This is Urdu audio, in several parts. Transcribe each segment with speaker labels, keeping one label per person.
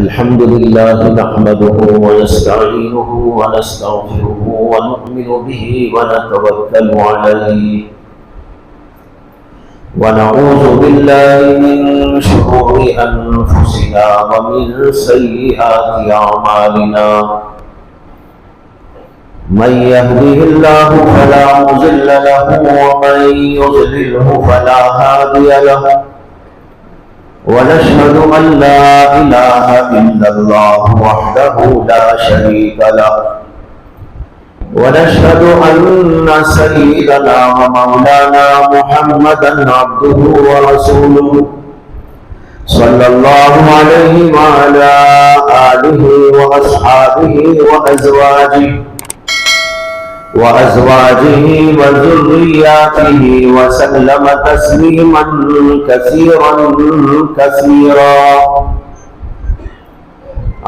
Speaker 1: الحمد لله نحمده ونستعينه ونستغفره ونؤمن به ونتوكل عليه ونعوذ بالله من شرور أنفسنا ومن سيئات أعمالنا من يهده الله فلا مضل له ومن يضلله فلا هادي له ونشهد أن لا إله إلا الله وحده لا شريك له ونشهد أن سيدنا ومولانا محمدا عبده ورسوله صلى الله عليه وعلى آله وأصحابه وأزواجه وذرياته وسلم تسليما كثيرا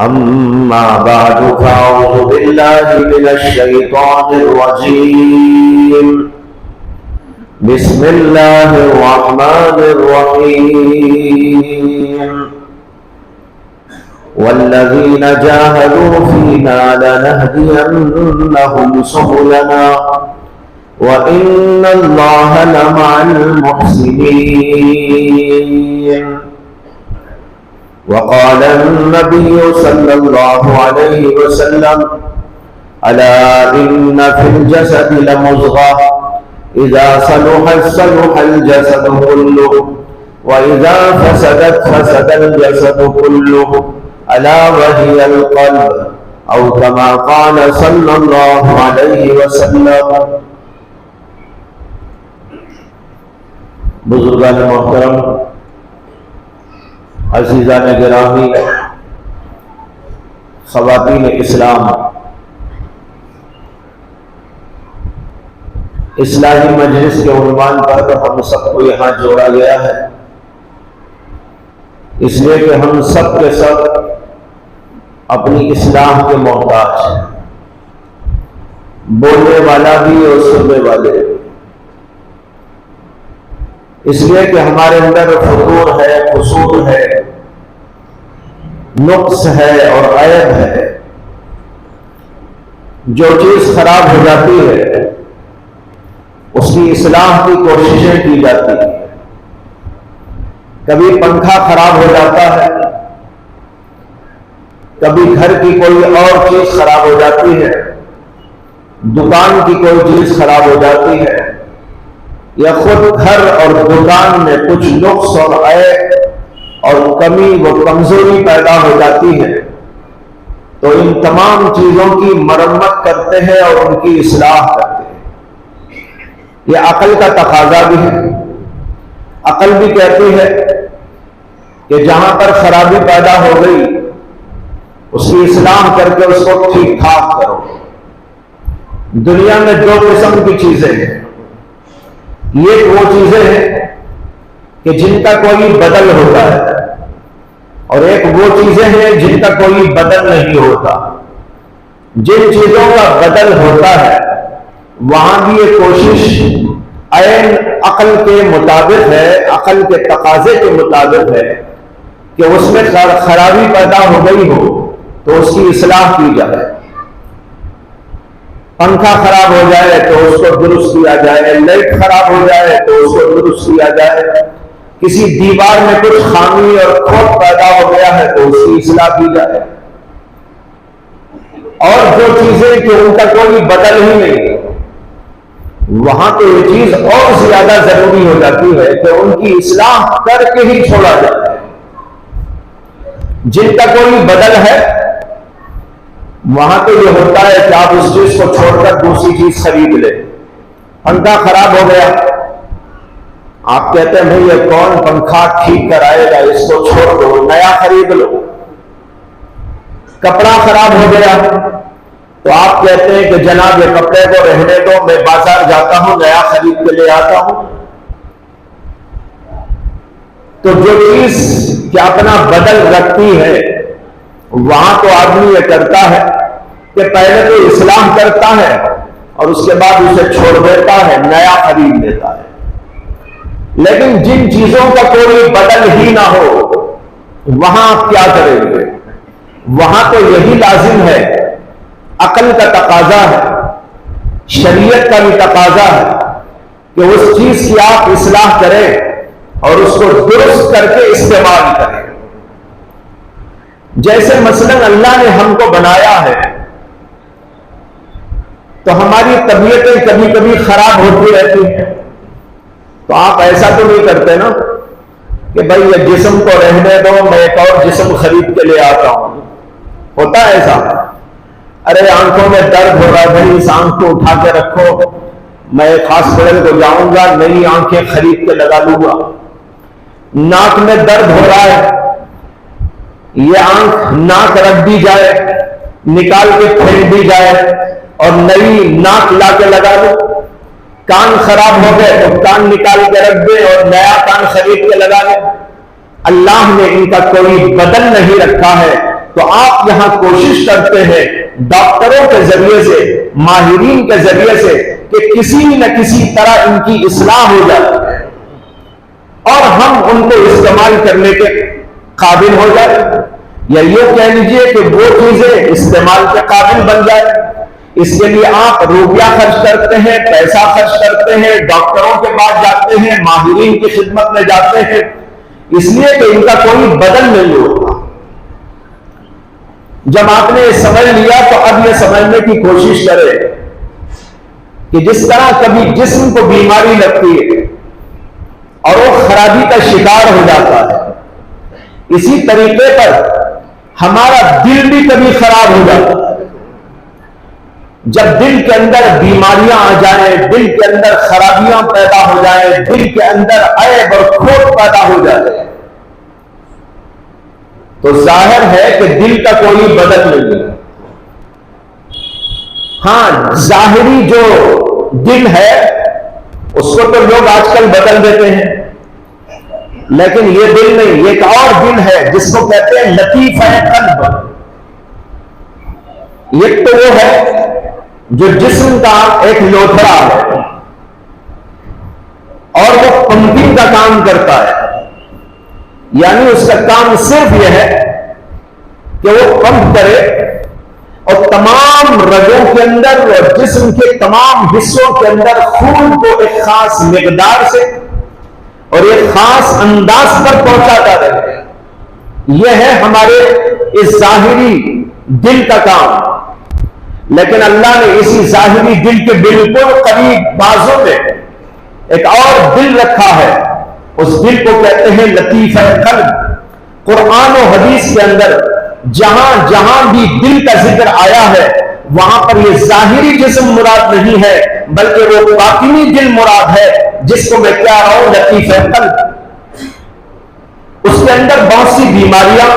Speaker 1: أما بعد فأعوذ بالله من الشيطان الرجيم بسم الله الرحمن الرحيم والذين جاهدوا فينا لنهدينهم سبلنا وإن الله لمع المحسنين وقال النبي صلى الله عليه وسلم ألا إن في الجسد لمضغة إذا صلحت صلح الجسد كله وإذا فسدت فسد الجسد كله ألا وهي القلب أو كما قال صلى الله عليه وسلم. بزرگان محترم، عزیزان گرامی، خواتین اسلام، اصلاحی مجلس کے عنوان پر ہم سب کو یہاں جوڑا گیا ہے اس لیے کہ ہم سب کے سب اپنی اصلاح کے محتاج ہیں، بولنے والا بھی اور سننے والے بھی، اس لیے کہ ہمارے اندر فطور ہے، قصور ہے، نقص ہے اور عیب ہے. جو چیز خراب ہو جاتی ہے اس کی اصلاح کی کوششیں کی جاتی ہیں. کبھی پنکھا خراب ہو جاتا ہے، کبھی گھر کی کوئی اور چیز خراب ہو جاتی ہے، دکان کی کوئی چیز خراب ہو جاتی ہے، یا خود گھر اور دکان میں کچھ نقص اور عیب اور کمی و کمزوری پیدا ہو جاتی ہے، تو ان تمام چیزوں کی مرمت کرتے ہیں اور ان کی اصلاح کرتے ہیں. یہ عقل کا تقاضا بھی ہے. عقل بھی کہتی ہے کہ جہاں پر خرابی پیدا ہو گئی اس کی اصلاح کر کے اس کو ٹھیک ٹھاک کرو. دنیا میں دو قسم کی چیزیں ہیں. یہ وہ چیزیں ہیں کہ جن کا کوئی بدل ہوتا ہے، اور ایک وہ چیزیں ہیں جن کا کوئی بدل نہیں ہوتا. جن چیزوں کا بدل ہوتا ہے وہاں بھی یہ کوشش عین عقل کے مطابق ہے، عقل کے تقاضے کے مطابق ہے کہ اس میں خرابی پیدا ہو گئی ہو تو اس کی اصلاح کی جائے. پنکھا خراب ہو جائے تو اس کو درست کیا جائے، لائٹ خراب ہو جائے تو اس کو درست کیا جائے، کسی دیوار میں کچھ خامی اور کھوٹ پیدا ہو گیا ہے تو اس کی اصلاح کی جائے. اور جو چیزیں کہ ان کا کوئی بدل ہی نہیں، وہاں تو یہ چیز اور زیادہ ضروری ہو جاتی ہے کہ ان کی اصلاح کر کے ہی چھوڑا جائے. جن کا کوئی بدل ہے وہاں تو یہ ہوتا ہے کہ آپ اس چیز کو چھوڑ کر دوسری چیز خرید لیں. پنکھا خراب ہو گیا، آپ کہتے ہیں بھائی یہ کون پنکھا ٹھیک کرائے گا، اس کو چھوڑ دو، نیا خرید لو. کپڑا خراب ہو گیا تو آپ کہتے ہیں کہ جناب یہ کپڑے کو رہنے دو، میں بازار جاتا ہوں نیا خرید کے لے آتا ہوں. تو جو چیز کہ اپنا بدل رکھتی ہے وہاں تو آدمی یہ کرتا ہے کہ پہلے تو اصلاح کرتا ہے اور اس کے بعد اسے چھوڑ دیتا ہے، نیا خرید لیتا ہے. لیکن جن چیزوں کا کوئی بدل ہی نہ ہو وہاں آپ کیا کریں گے؟ وہاں تو یہی لازم ہے، عقل کا تقاضا ہے، شریعت کا بھی تقاضا ہے کہ اس چیز کی آپ اصلاح کریں اور اس کو درست کر کے استعمال کریں۔ جیسے مثلاً اللہ نے ہم کو بنایا ہے تو ہماری طبیعتیں کبھی کبھی خراب ہوتی رہتی ہیں، تو آپ ایسا تو نہیں کرتے نا کہ بھائی یہ جسم کو رہنے دو، میں ایک اور جسم خرید کے لے آتا ہوں۔ ہوتا ہے ایسا؟ ارے آنکھوں میں درد ہو رہا ہے، بھائی اس آنکھ کو اٹھا کے رکھو، میں ایک ہاسپٹل کو جاؤں گا، نئی آنکھیں خرید کے لگا لوں گا۔ ناک میں درد ہو رہا ہے، یہ آنکھ ناک رکھ دی جائے، نکال کے پھینک دی جائے اور نئی ناک لا کے لگا دو۔ کان خراب ہو گئے تو کان نکال کے رکھ دیں اور نیا کان خرید کے لگا دیں۔ اللہ نے ان کا کوئی بدل نہیں رکھا ہے، تو آپ یہاں کوشش کرتے ہیں ڈاکٹروں کے ذریعے سے، ماہرین کے ذریعے سے، کہ کسی نہ کسی طرح ان کی اصلاح ہو جائے اور ہم ان کو استعمال کرنے کے قابل ہو جائے، یا یہ کہہ لیجئے کہ وہ چیزیں استعمال کے قابل بن جائے۔ اس کے لیے آپ روپیہ خرچ کرتے ہیں، پیسہ خرچ کرتے ہیں، ڈاکٹروں کے پاس جاتے ہیں، ماہرین کی خدمت میں جاتے ہیں، اس لیے کہ ان کا کوئی بدل نہیں ہوتا۔ جب آپ نے یہ سمجھ لیا تو اب یہ سمجھنے کی کوشش کریں کہ جس طرح کبھی جسم کو بیماری لگتی ہے اور وہ خرابی کا شکار ہو جاتا ہے، اسی طریقے پر ہمارا دل بھی کبھی خراب ہو جاتا ہے۔ جب دل کے اندر بیماریاں آ جائیں، دل کے اندر خرابیاں پیدا ہو جائیں، دل کے اندر عیب اور کھوٹ پیدا ہو جائے، تو ظاہر ہے کہ دل کا کوئی بدل نہیں ہے۔ ہاں، ظاہری جو دل ہے اس کو تو لوگ آج کل بدل دیتے ہیں، لیکن یہ دل نہیں، یہ ایک اور دل ہے جس کو کہتے ہیں لطیفہ قلب۔ یہ تو وہ ہے جو جسم کا ایک لوتھڑا ہے اور وہ پمپنگ کا کام کرتا ہے، یعنی اس کا کام صرف یہ ہے کہ وہ پمپ کرے اور تمام رگوں کے اندر اور جسم کے تمام حصوں کے اندر خون کو ایک خاص مقدار سے اور ایک خاص انداز پر پہنچاتا رہے۔ یہ ہے ہمارے اس ظاہری دل کا کام، لیکن اللہ نے اسی ظاہری دل کے بالکل قریب بازو میں ایک اور دل رکھا ہے، اس دل کو کہتے ہیں لطیفہ قلب۔ قرآن و حدیث کے اندر جہاں جہاں بھی دل کا ذکر آیا ہے وہاں پر یہ ظاہری جسم مراد نہیں ہے، بلکہ وہ باطنی دل مراد ہے، جس کو میں کہہ رہا ہوں لطیفہ قلب۔ اس کے اندر بہت سی بیماریاں،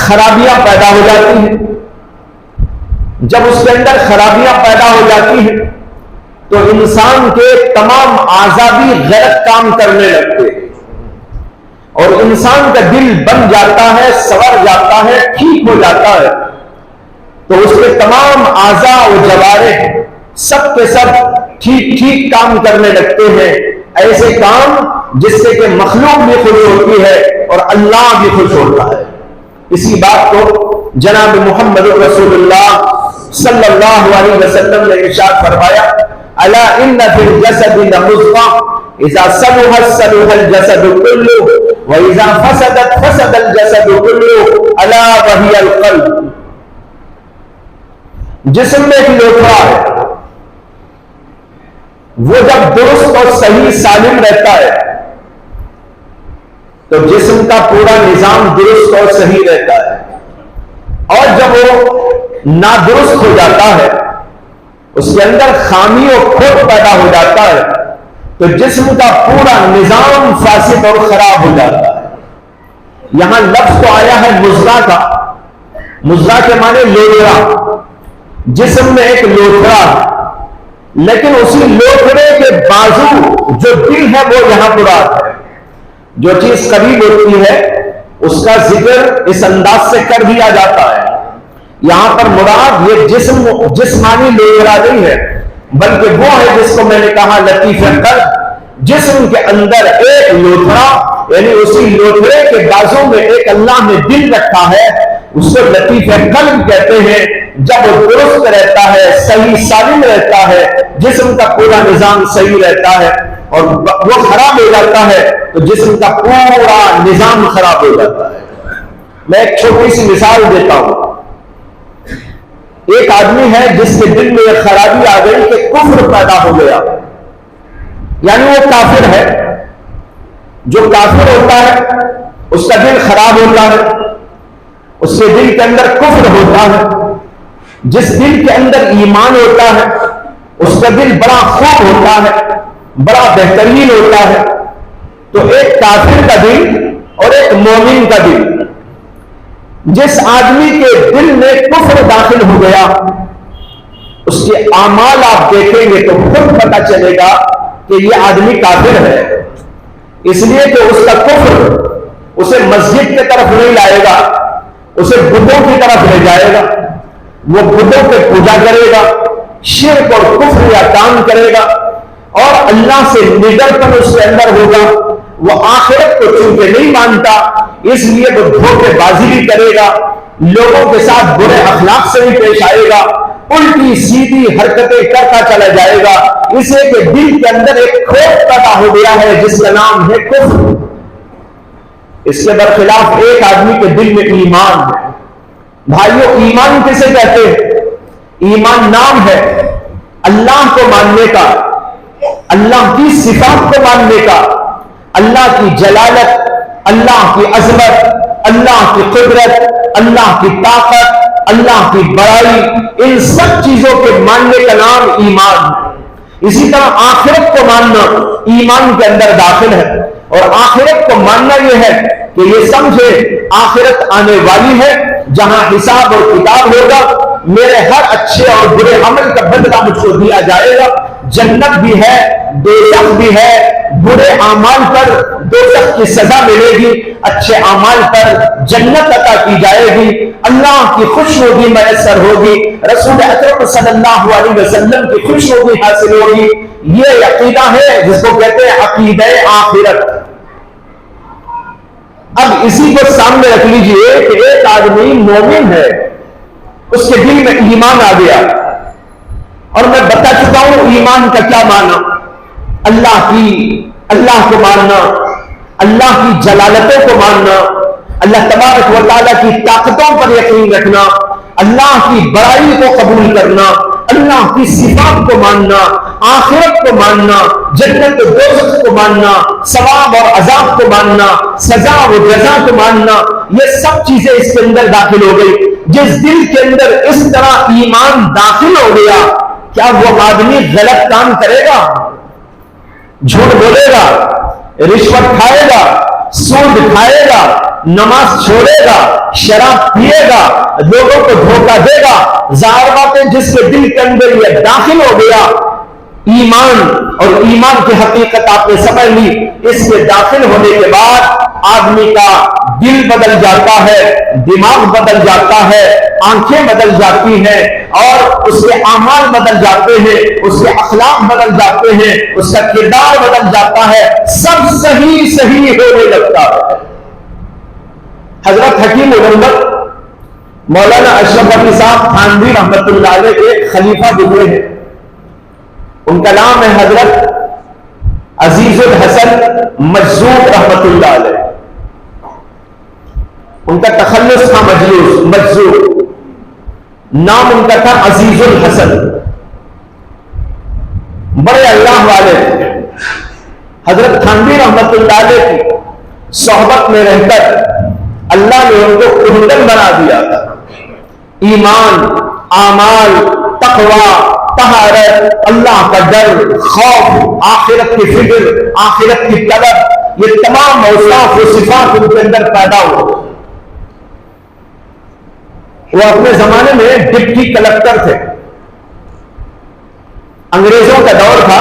Speaker 1: خرابیاں پیدا ہو جاتی ہیں۔ جب اس کے اندر خرابیاں پیدا ہو جاتی ہیں تو انسان کے تمام اعضاء بھی غلط کام کرنے لگتے ہیں اور انسان کا دل بن جاتا ہے، سنور جاتا ہے، ٹھیک ہو جاتا ہے، تو اس کے تمام اعضاء و جوارح سب کے سب ٹھیک ٹھیک کام کرنے لگتے ہیں، ایسے کام جس سے کہ مخلوق بھی خوش ہوتی ہے اور اللہ بھی خوش ہوتا ہے۔ اسی بات کو جناب محمد رسول اللہ صلی اللہ علیہ وسلم نے ارشاد فرمایا، الا ان فی الجسد لمضغہ اذا صلحت صلح الجسد كله واذا فسدت فسد الجسد كله الا وهي القلب۔ جسم میں ایک لوتھڑا ہے، وہ جب درست اور صحیح سالم رہتا ہے تو جسم کا پورا نظام درست اور صحیح رہتا ہے، اور جب وہ نادرست ہو جاتا ہے، اس کے اندر خامی اور کھوٹ پیدا ہو جاتا ہے، تو جسم کا پورا نظام فاسد اور خراب ہو جاتا ہے۔ یہاں لفظ تو آیا ہے مضغہ کا، مضغہ کے معنی لوتھڑا، جسم میں ایک لوتھڑا ہے، لیکن اسی لوتھڑے کے بازو جو دل ہے وہ یہاں مراد ہے۔ جو چیز قریب ہوتی ہے اس کا ذکر اس انداز سے کر دیا جاتا ہے۔ یہاں پر مراد یہ جسمانی لوتھڑا نہیں ہے، بلکہ وہ ہے جس کو میں نے کہا لطیفہ قلب۔ جسم کے اندر ایک لوتھڑا، یعنی اسی لوتھڑے کے بازو میں ایک اللہ نے دل رکھا ہے، اس کو لطیف قلب کہتے ہیں. جب وہ درست رہتا ہے، صحیح سالم رہتا ہے، جسم کا پورا نظام صحیح رہتا ہے، اور وہ خراب ہو جاتا ہے تو جسم کا پورا نظام خراب ہو جاتا ہے. میں ایک چھوٹی سی مثال دیتا ہوں. ایک آدمی ہے جس کے دل میں ایک خرابی آ گئی کہ کفر پیدا ہو گیا، یعنی وہ کافر ہے. جو کافر ہوتا ہے اس کا دل خراب ہوتا ہے، اس کے دل کے اندر کفر ہوتا ہے. جس دل کے اندر ایمان ہوتا ہے اس کا دل بڑا خوب ہوتا ہے، بڑا بہترین ہوتا ہے. تو ایک کافر کا دل اور ایک مومن کا دل، جس آدمی کے دل میں کفر داخل ہو گیا اس کے اعمال آپ دیکھیں گے تو خود پتہ چلے گا کہ یہ آدمی کافر ہے. اس لیے کہ اس کا کفر اسے مسجد کی طرف نہیں لائے گا، اسے بتوں کی طرف لے جائے گا. وہ بتوں پہ پوجا کرے گا، شرک اور کفر یا کام کرے گا، اور اللہ سے نڈرپن اس کے اندر ہوگا. وہ آخرت کو چونکہ نہیں مانتا اس لیے وہ دھوکے بازی بھی کرے گا، لوگوں کے ساتھ برے اخلاق سے بھی پیش آئے گا، الٹی سیدھی حرکتیں کرتا چلا جائے گا. اسے کہ دل کے اندر ایک کھوٹ پیدا ہو گیا ہے جس کا نام ہے کفر. اس کے برخلاف ایک آدمی کے دل میں ایمان ہے. بھائیو، ایمان کسے کہتے ہیں؟ ایمان نام ہے اللہ کو ماننے کا، اللہ کی صفات کو ماننے کا، اللہ کی جلالت، اللہ کی عظمت، اللہ کی قدرت، اللہ کی طاقت، اللہ کی بڑائی، ان سب چیزوں کے ماننے کا نام ایمان ہے. اسی طرح آخرت کو ماننا ایمان کے اندر داخل ہے. اور آخرت کو ماننا یہ ہے کہ یہ سمجھے آخرت آنے والی ہے جہاں حساب اور کتاب ہوگا، میرے ہر اچھے اور برے عمل کا بدلہ مجھ کو دیا جائے گا. جنت بھی ہے، دوزخ بھی ہے. برے اعمال پر دوزخ کی سزا ملے گی، اچھے اعمال پر جنت عطا کی جائے گی، اللہ کی خوشنودی میسر ہوگی، رسول اکرم صلی اللہ علیہ وسلم کی خوشنودی حاصل ہوگی. یہ عقیدہ ہے جس کو کہتے ہیں عقیدہ آخرت. اب اسی کو سامنے رکھ لیجئے کہ ایک آدمی مومن ہے، اس کے دل میں ایمان آ گیا، اور میں بتا چکا ہوں ایمان کا کیا معنی. اللہ کو ماننا، اللہ کی جلالتوں کو ماننا، اللہ تبارک و تعالیٰ کی طاقتوں پر یقین رکھنا، اللہ کی بڑائی کو قبول کرنا، اللہ کی صفات کو ماننا، آخرت کو ماننا، جنت و دوزخ کو ماننا، ثواب اور عذاب کو ماننا، سزا و جزا کو ماننا. یہ سب چیزیں اس کے اندر داخل ہو گئی. جس دل کے اندر اس طرح ایمان داخل ہو گیا، کیا وہ آدمی غلط کام کرے گا؟ جھوٹ بولے گا، رشوت کھائے گا، سود کھائے گا، نماز چھوڑے گا، شراب پیے گا، لوگوں کو دھوکہ دے گا؟ ظاہر بات ہے جس کے دل کے اندر یہ داخل ہو گیا ایمان، اور ایمان کی حقیقت آپ نے سمجھ لی. اس کے داخل ہونے کے بعد آدمی کا دل بدل جاتا ہے، دماغ بدل جاتا ہے، آنکھیں بدل جاتی ہیں، اور اس کے اعمال بدل جاتے ہیں، اس کے اخلاق بدل جاتے ہیں، اس کا کردار بدل جاتا ہے، سب صحیح ہونے لگتا ہے. حضرت حکیم علمت مولانا اشرف علی صاحب تھانوی رحمۃ اللہ علیہ کے خلیفہ گزرے ہیں. ان کا نام ہے حضرت عزیز الحسن مجذوب رحمۃ اللہ علیہ. ان کا تخلص تھا مجذوب، نام ان کا تھا عزیز الحسن. بڑے اللہ والے تھے. حضرت تھانوی رحمۃ اللہ علیہ کی صحبت میں رہ کر اللہ نے ان کو کہندن بنا دیا تھا. ایمان، اعمال، تقوی، طہارت، اللہ کا ڈر، خوف، آخرت کی فکر، آخرت کی طلب، یہ تمام اوصاف و صفات ان کے اندر پیدا ہوئے. وہ اپنے زمانے میں ڈپٹی کلکٹر تھے. انگریزوں کا دور تھا،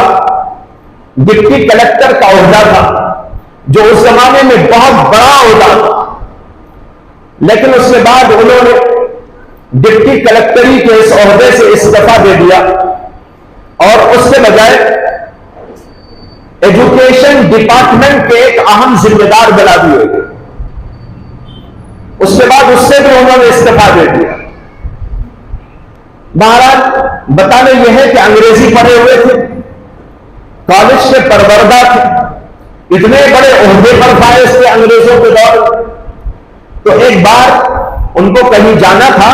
Speaker 1: ڈپٹی کلکٹر کا عہدہ تھا جو اس زمانے میں بہت بڑا عہدہ تھا. لیکن اس کے بعد انہوں نے ڈپٹی کلکٹری کے اس عہدے سے استعفا دے دیا اور اس کے بجائے ایجوکیشن ڈپارٹمنٹ کے ایک اہم ذمہ دار بنا دیے گئے. اس کے بعد اس سے بھی انہوں نے استعفا دے دیا۔ بہرحال بتانے یہ ہے کہ انگریزی پڑھے ہوئے تھے، کالج کے پروردہ تھے، اتنے بڑے عہدے پر فائز تھے انگریزوں کے دور۔ تو ایک بار ان کو کہیں جانا تھا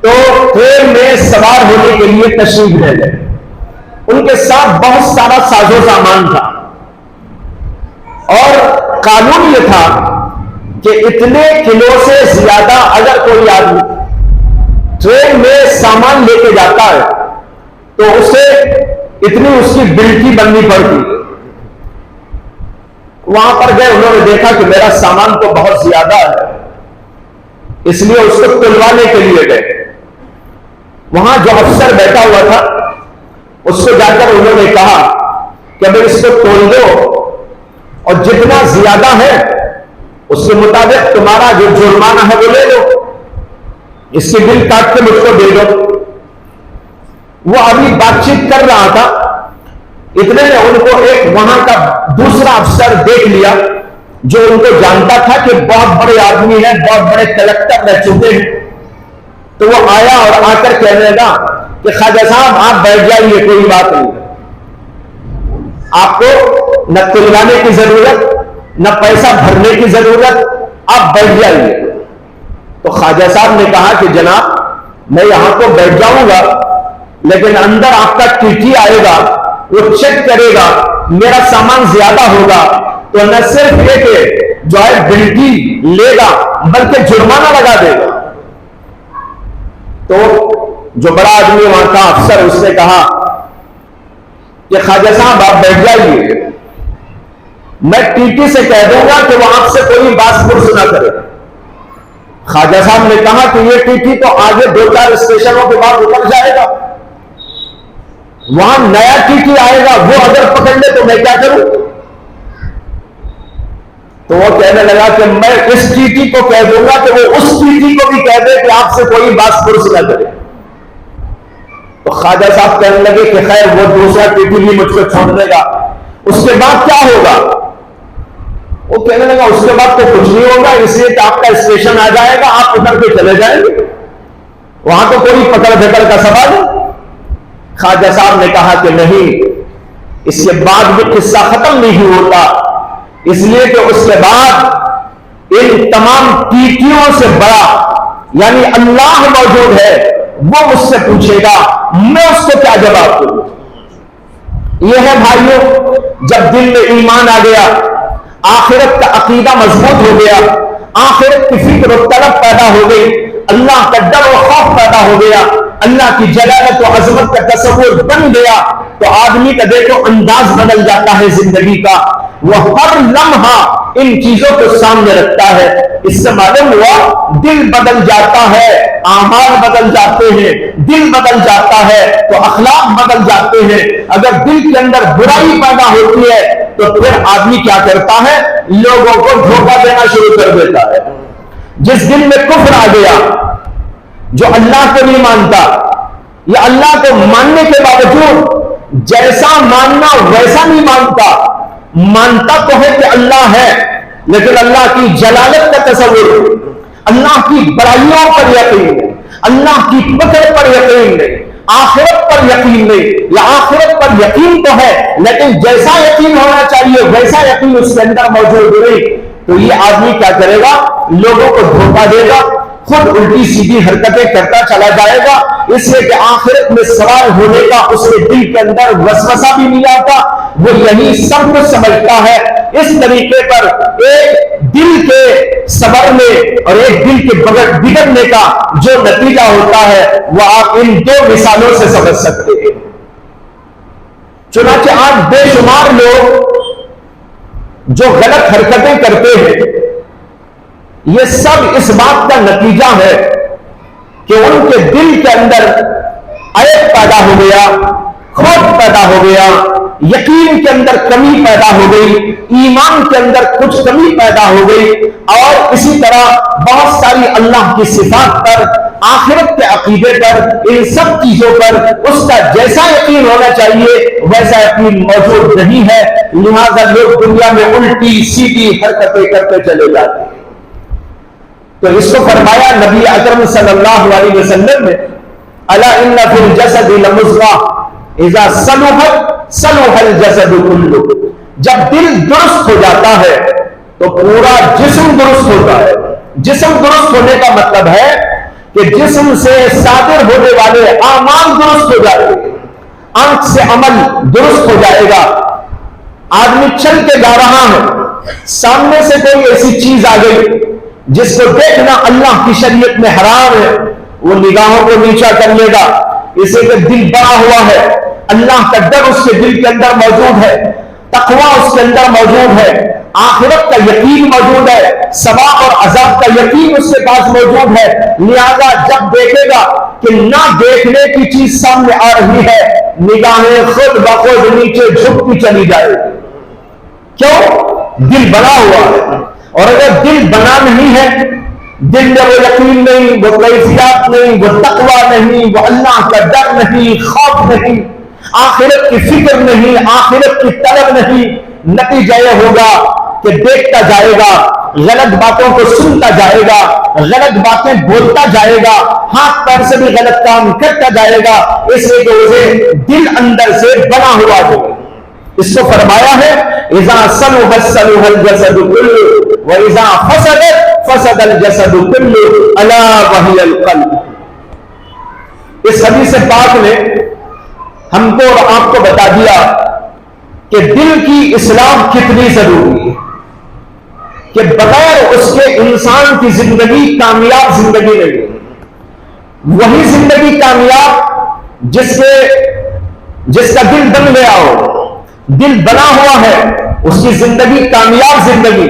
Speaker 1: تو ٹرین میں سوار ہونے کے لیے تشریف لے گئے۔ ان کے ساتھ بہت سارا ساز و سامان تھا اور قانون یہ تھا کہ اتنے کلو سے زیادہ اگر کوئی آدمی ٹرین میں سامان لے کے جاتا ہے تو اسے اتنی اس کی بلٹی بننی پڑتی۔ وہاں پر گئے، انہوں نے دیکھا کہ میرا سامان تو بہت زیادہ ہے، اس لیے اس کو تلوانے کے لیے گئے۔ وہاں جو افسر بیٹھا ہوا تھا اس کو جا کر انہوں نے کہا کہ ابھی اس کو تول دو اور جتنا زیادہ ہے اس کے مطابق تمہارا جو جرمانہ ہے وہ لے لو، اس کی بل کاٹ کے مجھ کو دے دو۔ وہ ابھی بات چیت کر رہا تھا، اتنے میں ان کو ایک وہاں کا دوسرا افسر دیکھ لیا جو ان کو جانتا تھا کہ بہت بڑے آدمی ہیں، بہت بڑے کلکٹر رہ چکے ہیں۔ تو وہ آیا اور آ کر کہنے لگا کہ خواجہ صاحب آپ بیٹھ جائیے، کوئی بات نہیں، آپ کو نہ تلوانے کی ضرورت نہ پیسہ بھرنے کی ضرورت، آپ بیٹھ جائیے۔ تو خواجہ صاحب نے کہا کہ جناب میں یہاں تو بیٹھ جاؤں گا، لیکن اندر آپ کا ٹی ٹی آئے گا، وہ چیک کرے گا، میرا سامان زیادہ ہوگا تو نہ صرف یہ کہ جو ہے بلٹی لے گا بلکہ جرمانہ لگا دے گا۔ تو جو بڑا آدمی وہاں کا افسر اس نے کہا کہ خواجہ صاحب آپ بیٹھ جائیے، میں ٹی ٹی سے کہہ دوں گا کہ وہ آپ سے کوئی بات پرس نہ کرے۔ خواجہ صاحب نے کہا کہ یہ ٹی ٹی تو آگے 2-4 اسٹیشنوں کے بعد اتر جائے گا، وہاں نیا ٹی ٹی آئے گا، وہ اگر پکڑ لے تو میں کیا کروں؟ تو وہ کہنے لگا کہ میں اس ٹی ٹی کو کہہ دوں گا کہ وہ اس ٹی ٹی کو بھی کہہ دے کہ آپ سے کوئی بات پرس نہ کرے۔ تو خواجہ صاحب کہنے لگے کہ خیر وہ دوسرا ٹی ٹی بھی مجھ کو چھوڑ دے گا، اس کے بعد کیا ہوگا؟ وہ کہنے لگا اس کے بعد تو کچھ نہیں ہوگا، اس لیے کہ آپ کا اسٹیشن آ جائے گا، آپ اتر کے چلے جائیں گے، وہاں تو کوئی پکڑ دھکڑ کا سوال ہے۔ خواجہ صاحب نے کہا کہ نہیں، اس کے بعد بھی قصہ ختم نہیں ہوتا، اس لیے کہ اس کے بعد ان تمام ٹیٹیوں سے بڑا یعنی اللہ موجود ہے، وہ مجھ سے پوچھے گا، میں اس کو کیا جواب دوں؟ یہ ہے بھائیوں، جب دل میں ایمان آ گیا، آخرت کا عقیدہ مضبوط ہو گیا، آخرت کی فکر و طلب پیدا ہو گئی، اللہ کا ڈر و خوف پیدا ہو گیا، اللہ کی جلالت و عظمت کا تصور بن گیا، تو آدمی کا دیکھو انداز بدل جاتا ہے زندگی کا، وہ ہر لمحہ ان چیزوں کو سامنے رکھتا ہے۔ اس سے معلوم ہوا دل بدل جاتا ہے، اعمال بدل جاتے ہیں، دل بدل جاتا ہے تو اخلاق بدل جاتے ہیں۔ اگر دل کے اندر برائی پیدا ہوتی ہے تو پھر آدمی کیا کرتا ہے؟ لوگوں کو دھوکہ دینا شروع کر دیتا ہے۔ جس دل میں کفر آ گیا، جو اللہ کو نہیں مانتا یا اللہ کو ماننے کے باوجود جیسا ماننا ویسا نہیں مانتا تو ہے کہ اللہ ہے، لیکن اللہ کی جلالت کا تصور، اللہ کی بڑائیوں پر یقین نہیں، اللہ کی پکڑ پر یقین نہیں، آخرت پر یقین نہیں، یا آخرت پر یقین تو ہے لیکن جیسا یقین ہونا چاہیے ویسا یقین اس کے اندر موجود نہیں، تو یہ آدمی کیا کرے گا؟ لوگوں کو دھوکہ دے گا، خود الٹی سیدھی حرکتیں کرتا چلا جائے گا، اس لیے کہ آخرت میں سوال ہونے کا اس کے دل کے اندر وسوسہ بھی نہیں آتا، وہ یہی سب کچھ سمجھتا ہے۔ اس طریقے پر ایک دل کے سنورنے اور ایک دل کے بگڑنے کا جو نتیجہ ہوتا ہے وہ آپ ان 2 مثالوں سے سمجھ سکتے ہیں۔ چنانچہ آج بے شمار لوگ جو غلط حرکتیں کرتے ہیں، یہ سب اس بات کا نتیجہ ہے کہ ان کے دل کے اندر عیب پیدا ہو گیا، خوف پیدا ہو گیا، یقین کے اندر کمی پیدا ہو گئی، ایمان کے اندر کچھ کمی پیدا ہو گئی، اور اسی طرح بہت ساری اللہ کی صفات پر، آخرت کے عقیدے پر، ان سب چیزوں پر اس کا جیسا یقین ہونا چاہیے ویسا یقین موجود نہیں ہے، لہذا لوگ دنیا میں الٹی سیدھی حرکتیں کرتے چلے جاتے ہیں۔ تو اس کو فرمایا نبی اکرم صلی اللہ علیہ وسلم نے، الا ان فی الجسد لمضغہ اذا صلحت صلح الجسد کلہ، جب دل درست ہو جاتا ہے تو پورا جسم درست ہوتا ہے۔ جسم درست ہونے کا مطلب ہے کہ جسم سے صادر ہونے والے اعمال درست ہو جائیں گے، آنکھ سے عمل درست ہو جائے گا۔ آدمی چل کے جا رہا ہے، سامنے سے کوئی ایسی چیز آ گئی جس کو دیکھنا اللہ کی شریعت میں حرام ہے، وہ نگاہوں کو نیچا کر لے گا، اسے کہ دل بڑا ہوا ہے، اللہ کا ڈر اس کے دل کے اندر موجود ہے، تقوی اس کے اندر موجود ہے، آخرت کا یقین موجود ہے، ثواب اور عذاب کا یقین اس کے پاس موجود ہے، لہذا جب دیکھے گا کہ نہ دیکھنے کی چیز سامنے آ رہی ہے، نگاہیں خود بخود نیچے جھکتی چلی جائے۔ کیوں؟ دل بنا ہوا ہے۔ اور اگر دل بنا نہیں ہے، دل میں وہ یقین نہیں، وہ کیفیات نہیں، وہ تقوی نہیں، وہ اللہ کا ڈر نہیں، خوف نہیں، آخرت کی فکر نہیں، آخرت کی طلب نہیں، نتیجہ یہ ہوگا کہ دیکھتا جائے گا، غلط باتوں کو سنتا جائے گا، غلط باتیں بولتا جائے گا، ہاتھ پیر سے بھی غلط کام کرتا جائے گا، اس لیے کہ اسے دل اندر سے بنا ہوا ہے۔ اس کو فرمایا ہے اذا صلحت صلح الجسد کلہ واذا فسدت فسد الجسد کلہ الا وہی القلب۔ اس حدیث پاک نے ہم کو اور آپ کو بتا دیا کہ دل کی اصلاح کتنی ضروری ہے، کہ بغیر اس کے انسان کی زندگی کامیاب زندگی نہیں۔ وہی زندگی کامیاب جس کا دل بن گیا ہو، دل بنا ہوا ہے اس کی زندگی کامیاب زندگی،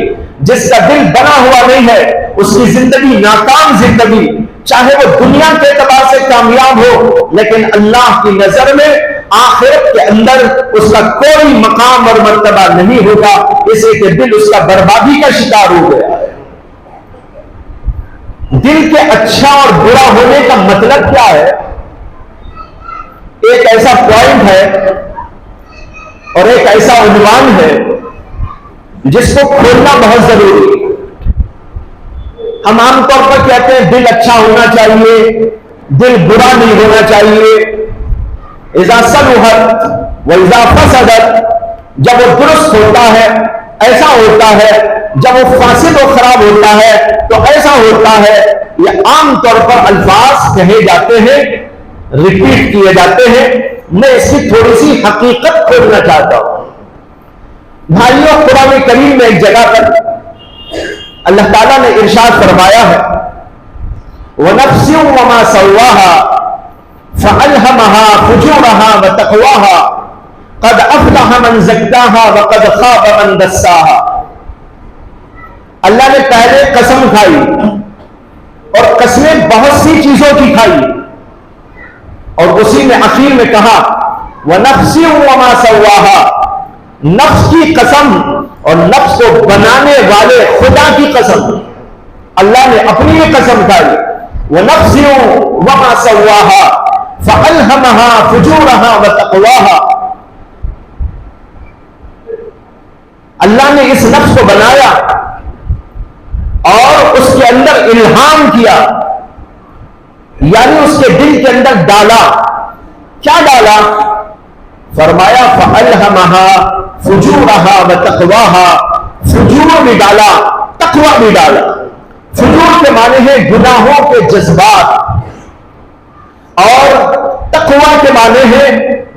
Speaker 1: جس کا دل بنا ہوا نہیں ہے اس کی زندگی ناکام زندگی، چاہے وہ دنیا کے اعتبار سے کامیاب ہو لیکن اللہ کی نظر میں آخرت کے اندر اس کا کوئی مقام اور مرتبہ نہیں ہوگا، اس لیے کہ دل اس کا بربادی کا شکار ہو گیا ہے۔ دل کے اچھا اور برا ہونے کا مطلب کیا ہے؟ ایک ایسا پوائنٹ ہے اور ایک ایسا عنوان ہے جس کو کھولنا بہت ضروری ہے۔ ہم عام طور پر کہتے ہیں دل اچھا ہونا چاہیے، دل برا نہیں ہونا چاہیے، اذا صلحت واذا فسدت، جب وہ درست ہوتا ہے ایسا ہوتا ہے، جب وہ فاسد و خراب ہوتا ہے تو ایسا ہوتا ہے۔ یہ عام طور پر الفاظ کہے جاتے ہیں، ریپیٹ کیے جاتے ہیں، میں اس کی تھوڑی سی حقیقت کھولنا چاہتا ہوں۔ بھائیوں، قرآن کریم میں ایک جگہ پر اللہ تعالیٰ نے ارشاد فرمایا ہے وَنَفْسٍ وَمَا سَوَّاهَا فَأَلْهَمَهَا فُجُورَهَا وَتَقْوَاهَا قَدْ أَفْلَحَ مَنْ زَكَّاهَا وَقَدْ خَابَ مَنْ دَسَّاهَا۔ اللہ نے پہلے قسم کھائی اور قسمیں بہت سی چیزوں کی کھائی اور اسی میں اخیر میں کہا وَنَفْسٍ وَمَا سَوَّاهَا، نفس کی قسم اور نفس کو بنانے والے خدا کی قسم۔ اللہ نے اپنی بھی قسم کھائی وَنَفْسٍ وَمَا سَوَّاهَا فَأَلْهَمَهَا فُجُورَهَا وَتَقْوَاهَا۔ اللہ نے اس نفس کو بنایا اور اس کے اندر الہام کیا، یعنی اس کے دل کے اندر ڈالا۔ کیا ڈالا؟ فرمایا فَأَلْهَمَهَا فُجُورَهَا وَتَقْوَاهَا، فجور بھی ڈالا، تقوی بھی ڈالا۔ فجور کے معنی ہے گناہوں کے جذبات اور تقوی کے معنی ہے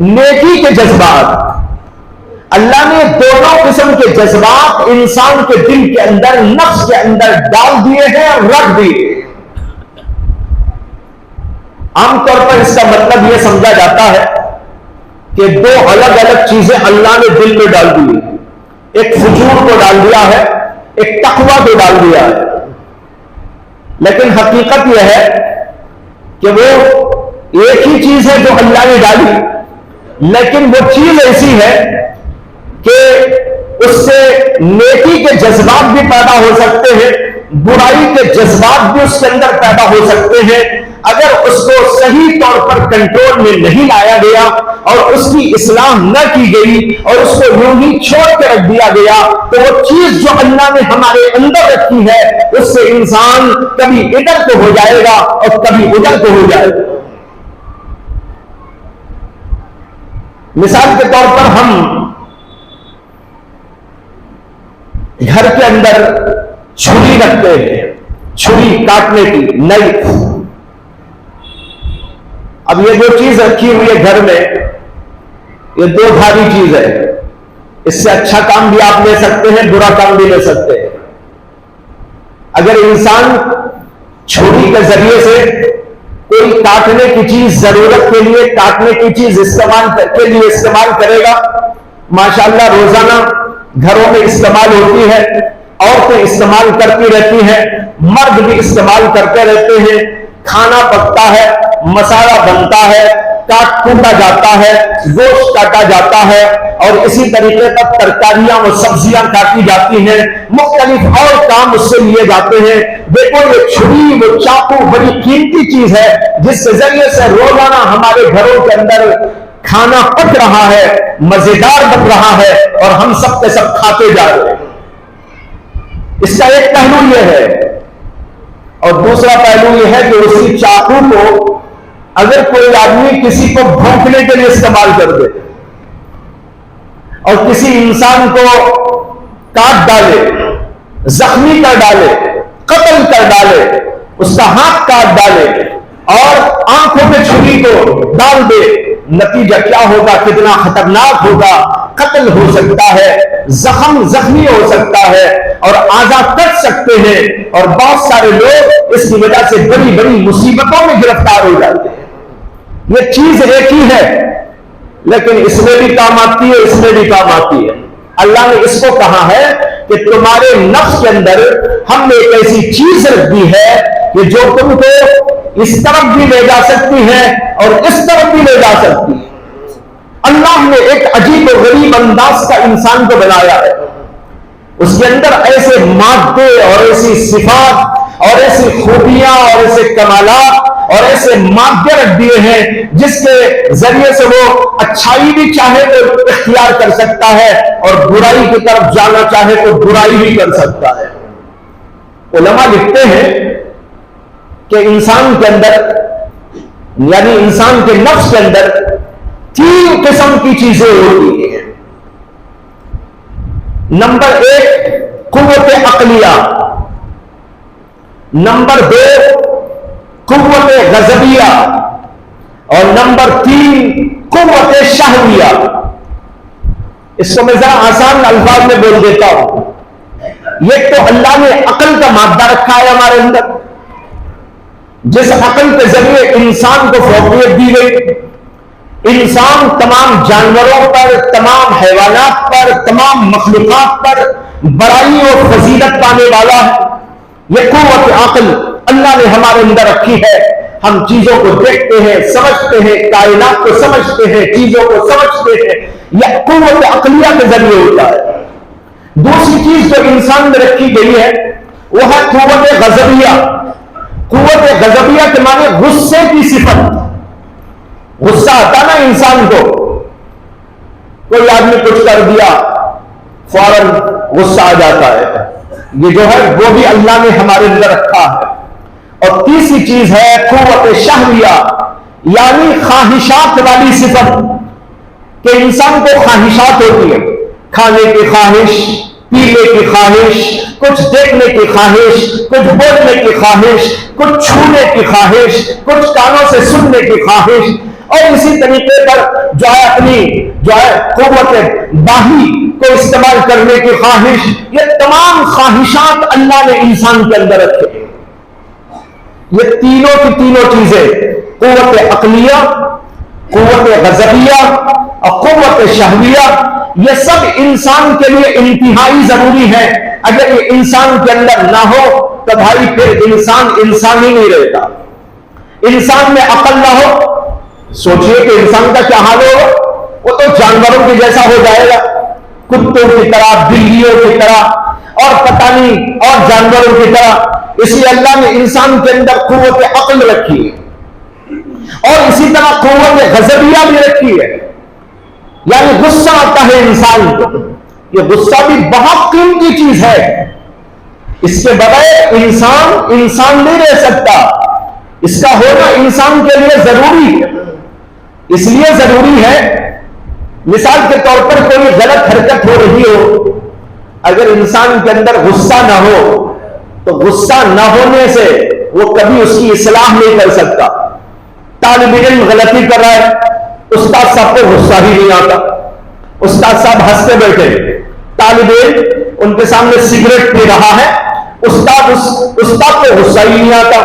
Speaker 1: نیکی کے جذبات۔ اللہ نے دونوں قسم کے جذبات انسان کے دل کے اندر، نفس کے اندر ڈال دیے ہیں اور رکھ دیے۔ عام طور پر اس کا مطلب یہ سمجھا جاتا ہے کہ دو الگ الگ چیزیں اللہ نے دل میں ڈال دی، ایک فجور کو ڈال دیا ہے، ایک تقوی کو ڈال دیا ہے۔ لیکن حقیقت یہ ہے کہ وہ ایک ہی چیز ہے جو اللہ نے ڈالی، لیکن وہ چیز ایسی ہے کہ اس سے نیکی کے جذبات بھی پیدا ہو سکتے ہیں، برائی کے جذبات بھی اس کے اندر پیدا ہو سکتے ہیں۔ اگر اس کو صحیح طور پر کنٹرول میں نہیں لایا گیا اور اس کی اصلاح نہ کی گئی اور اس کو یوں ہی چھوڑ کے رکھ دیا گیا تو وہ چیز جو اللہ نے ہمارے اندر رکھی ہے اس سے انسان کبھی ادھر کو ہو جائے گا اور کبھی ادھر کو ہو جائے گا. مثال کے طور پر ہم گھر کے اندر چھری رکھتے ہیں, چھری کاٹنے کی, نائف. اب یہ جو چیز رکھی ہوئی ہے گھر میں, یہ دو بھاری چیز ہے. اس سے اچھا کام بھی آپ لے سکتے ہیں, برا کام بھی لے سکتے ہیں. اگر انسان چھری کے ذریعے سے کوئی کاٹنے کی چیز ضرورت کے لیے کاٹنے کی چیز استعمال کرے گا, ماشاءاللہ روزانہ گھروں میں استعمال ہوتی ہے, عورتیں استعمال کرتی رہتی ہیں, مرد بھی استعمال کرتے رہتے ہیں. کھانا پکتا ہے, مسالہ بنتا ہے, کاٹ کوٹا جاتا ہے, گوشت کاٹا جاتا ہے, اور اسی طریقے پر ترکاریاں اور سبزیاں کاٹی جاتی ہیں, مختلف اور کام اس سے لیے جاتے ہیں. دیکھو یہ چھری, وہ چاقو بڑی قیمتی چیز ہے جس کے ذریعے سے روزانہ ہمارے گھروں کے اندر کھانا پک رہا ہے, مزیدار بن رہا ہے, اور ہم سب کے سب کھاتے جا رہے ہیں. اس کا ایک پہلو یہ ہے, اور دوسرا پہلو یہ ہے کہ اسی چاقو کو اگر کوئی آدمی کسی کو بھونکنے کے لیے استعمال کر دے اور کسی انسان کو کاٹ ڈالے, زخمی کر ڈالے, قتل کر ڈالے, اس کا ہاتھ کاٹ ڈالے اور آنکھوں پہ چھری کو ڈال دے, نتیجہ کیا ہوگا, کتنا خطرناک ہوگا. قتل ہو سکتا ہے, زخمی ہو سکتا ہے, اور اعضاء کٹ سکتے ہیں, اور بہت سارے لوگ اس کی وجہ سے بڑی بڑی مصیبتوں میں گرفتار ہو جاتے ہیں. یہ چیز ایک ہی ہے, لیکن اس میں بھی کام آتی ہے, اس میں بھی کام آتی ہے. اللہ نے اس کو کہا ہے کہ تمہارے نفس کے اندر ہم نے ایک ایسی چیز رکھ دی ہے کہ جو تم کو اس طرف بھی لے جا سکتی ہے اور اس طرف بھی لے جا سکتی ہے. اللہ نے ایک عجیب و غریب انداز کا انسان کو بنایا ہے. اس کے اندر ایسے مادے اور ایسی صفات اور ایسی خوبیاں اور ایسے کمالات اور ایسے مادے رکھ دیے ہیں جس کے ذریعے سے وہ اچھائی بھی چاہے تو اختیار کر سکتا ہے اور برائی کی طرف جانا چاہے تو برائی بھی کر سکتا ہے. علماء لکھتے ہیں کہ انسان کے اندر, یعنی انسان کے نفس کے اندر 3 قسم کی چیزیں ہوتی ہیں. نمبر 1 قوت عقلیہ, نمبر 2 قوت غضبیہ, اور نمبر 3 قوت شہویہ. اس کو میں ذرا آسان الفاظ میں بول دیتا ہوں. یہ تو اللہ نے عقل کا مادہ رکھا ہے ہمارے اندر, جس عقل کے ذریعے انسان کو فوقیت دی گئی. انسان تمام جانوروں پر, تمام حیوانات پر, تمام مخلوقات پر بڑائی اور فضیلت پانے والا ہے. یہ قوت عقل اللہ نے ہمارے اندر رکھی ہے. ہم چیزوں کو دیکھتے ہیں, سمجھتے ہیں, کائنات کو سمجھتے ہیں, چیزوں کو سمجھتے ہیں. یہ قوت عقلیہ کے ذریعے ہوتا ہے. دوسری چیز جو انسان میں رکھی گئی ہے وہ ہے قوت غضبیہ. قوت غضبیہ کے معنی غصے کی صفت. غصہ آتا نا انسان کو, کوئی آدمی کچھ کر دیا فوراً غصہ آ جاتا ہے. یہ جو ہے وہ بھی اللہ نے ہمارے اندر رکھا ہے. اور تیسری چیز ہے قوت شہویہ, یعنی خواہشات والی صفت, کہ انسان کو خواہشات ہوتی ہے. کھانے کی خواہش, پینے کی خواہش, کچھ دیکھنے کی خواہش, کچھ بولنے کی خواہش, کچھ چھونے کی خواہش, کچھ کانوں سے سننے کی خواہش, اور اسی طریقے پر جو ہے اپنی قوت باہی کو استعمال کرنے کی خواہش. یہ تمام خواہشات اللہ نے انسان کے اندر رکھے. یہ تینوں کی تینوں چیزیں, قوت عقلیہ, قوت غضبیہ اور قوت شہویہ, یہ سب انسان کے لیے انتہائی ضروری ہے. اگر یہ انسان کے اندر نہ ہو تو بھائی پھر انسان ہی نہیں رہتا. انسان میں عقل نہ ہو, سوچئے کہ انسان کا کیا حال ہوگا. وہ تو جانوروں کے جیسا ہو جائے گا, کتوں کی طرح, بلیوں کی طرح اور پتہ نہیں اور جانوروں کی طرح. اس لیے اللہ نے انسان کے اندر قوت عقل رکھی ہے. اور اسی طرح قوت غضبیہ بھی رکھی ہے، یعنی غصہ آتا ہے انسان کو. یہ غصہ بھی بہت قیمتی چیز ہے، اس کے بغیر انسان نہیں رہ سکتا. اس کا ہونا انسان کے لیے ضروری ہے. اس لیے ضروری ہے، مثال کے طور پر کوئی غلط حرکت ہو رہی ہو، اگر انسان کے اندر غصہ نہ ہو تو غصہ نہ ہونے سے وہ کبھی اس کی اصلاح نہیں کر سکتا. طالب علم غلطی کر رہا ہے، استاد صاحب کو غصہ ہی نہیں آتا، استاد صاحب ہنستے بیٹھے. طالب علم ان کے سامنے سگریٹ پی رہا ہے، استاد کو غصہ ہی نہیں آتا.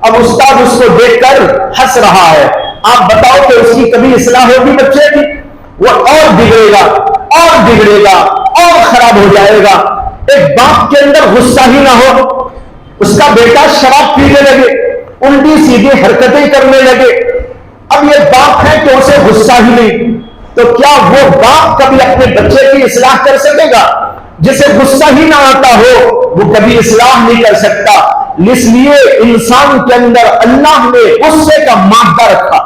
Speaker 1: اب استاد اس کو دیکھ کر ہنس رہا ہے، آپ بتاؤ کہ اس کی کبھی اصلاح ہوگی بچے کی؟ وہ اور بگڑے گا اور خراب ہو جائے گا. ایک باپ کے اندر غصہ ہی نہ ہو، اس کا بیٹا شراب پینے لگے، الٹی سیدھی حرکتیں کرنے لگے، اب یہ باپ ہے کہ اسے غصہ ہی نہیں، تو کیا وہ باپ کبھی اپنے بچے کی اصلاح کر سکے گا؟ جسے غصہ ہی نہ آتا ہو وہ کبھی اصلاح نہیں کر سکتا. اس لیے انسان کے اندر اللہ نے غصے کا مادہ رکھا.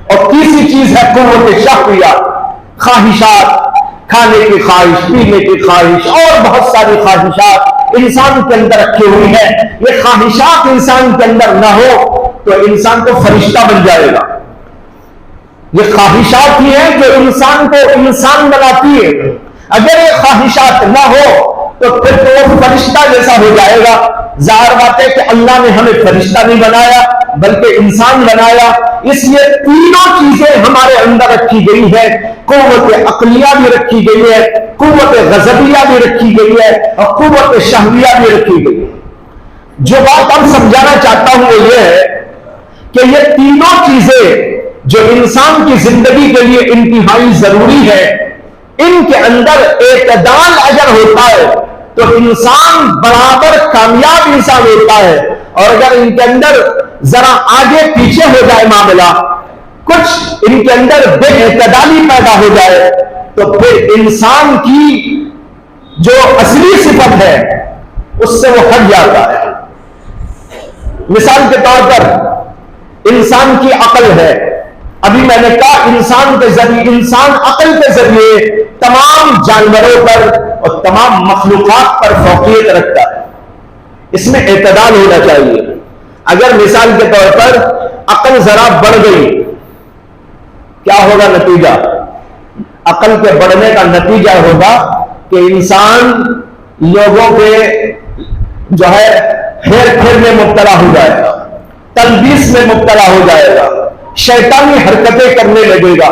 Speaker 1: اور تیسری چیز ہے قوت شہویہ، خواہشات، کھانے کی خواہش، پینے کی خواہش اور بہت ساری خواہشات انسان کے اندر رکھی ہوئی ہے. یہ خواہشات انسان کے اندر نہ ہو تو انسان کو فرشتہ بن جائے گا. یہ خواہشات ہی ہیں جو انسان کو انسان بناتی ہے. اگر یہ خواہشات نہ ہو تو پھر تو وہ فرشتہ جیسا ہو جائے گا. ظاہر بات ہے کہ اللہ نے ہمیں فرشتہ نہیں بنایا بلکہ انسان بنایا. اس لیے تینوں چیزیں ہمارے اندر رکھی گئی ہے. قوت عقلیہ بھی رکھی گئی ہے، قوت غضبیہ بھی رکھی گئی ہے اور قوت شہویہ بھی رکھی گئی ہے. جو بات اب سمجھانا چاہتا ہوں وہ یہ ہے کہ یہ تینوں چیزیں جو انسان کی زندگی کے لیے انتہائی ضروری ہے، ان کے اندر اعتدال اگر ہوتا ہے تو انسان برابر کامیاب انسان ہوتا ہے. اور اگر ان کے اندر ذرا آگے پیچھے ہو جائے معاملہ، کچھ ان کے اندر بے اعتدالی پیدا ہو جائے تو پھر انسان کی جو اصلی صفت ہے اس سے وہ ہٹ جاتا ہے. مثال کے طور پر انسان کی عقل ہے. ابھی میں نے کہا انسان عقل کے ذریعے تمام جانوروں پر اور تمام مخلوقات پر فوقیت رکھتا ہے. اس میں اعتدال ہونا چاہیے. اگر مثال کے طور پر عقل ذرا بڑھ گئی، کیا ہوگا نتیجہ؟ عقل کے بڑھنے کا نتیجہ ہوگا کہ انسان لوگوں کے جو ہے ہیر پھیر میں مبتلا ہو جائے گا، تلبیس میں مبتلا ہو جائے گا، شیطانی حرکتیں کرنے لگے گا،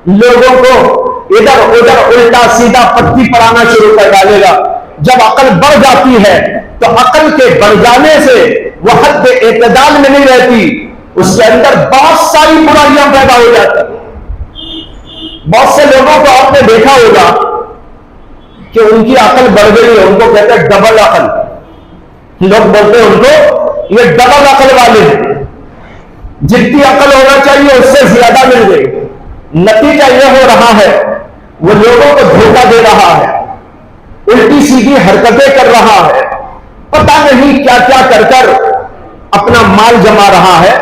Speaker 1: لوگوں کو ادھر ادھر الٹا سیدھا پٹی پڑھانا شروع کر ڈالے گا. جب عقل بڑھ جاتی ہے تو عقل کے بڑھ جانے سے وہ حد اعتدال میں نہیں رہتی، اس کے اندر بہت ساری برائیاں پیدا ہو جاتی ہیں. بہت سے لوگوں کو آپ نے دیکھا ہوگا کہ ان کی عقل بڑھ گئی ہے، ان کو کہتے ہیں ڈبل عقل. لوگ بولتے ہیں ان کو یہ ڈبل عقل والے ہیں، جتنی عقل ہونا چاہیے اس سے زیادہ مل گئی. نتیجہ یہ ہو رہا ہے وہ لوگوں کو دھوکہ دے رہا ہے، الٹی سیدھی حرکتیں کر رہا ہے، پتہ نہیں کیا کیا کر کر اپنا مال جما رہا ہے،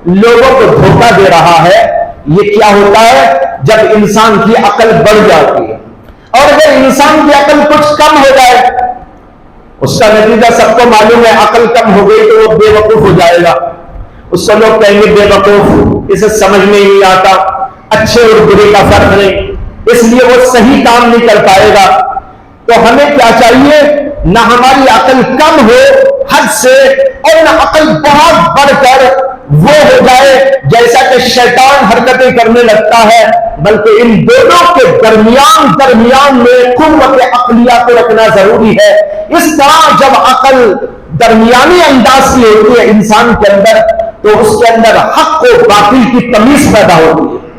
Speaker 1: لوگوں کو دھوکہ دے رہا ہے. یہ کیا ہوتا ہے جب انسان کی عقل بڑھ جاتی ہے. اور اگر انسان کی عقل کچھ کم ہو جائے اس کا نتیجہ سب کو معلوم ہے. عقل کم ہو گئی تو وہ بے وقوف ہو جائے گا. اس کو لوگ کہیں گے بے وقوف، اسے سمجھ میں نہیں آتا، اچھے اور برے کا فرق نہیں، اس لیے وہ صحیح کام نہیں کر پائے گا. تو ہمیں کیا چاہیے؟ نہ ہماری عقل کم ہو حد سے اور نہ عقل بہت بڑھ کر وہ ہو جائے جیسا کہ شیطان حرکتیں کرنے لگتا ہے، بلکہ ان دونوں کے درمیان میں قوت عقلیہ کو رکھنا ضروری ہے. اس طرح جب عقل درمیانی انداز کی ہوتی ہے انسان کے اندر تو اس کے اندر حق و باطل کی تمیز پیدا ہوتی ہے.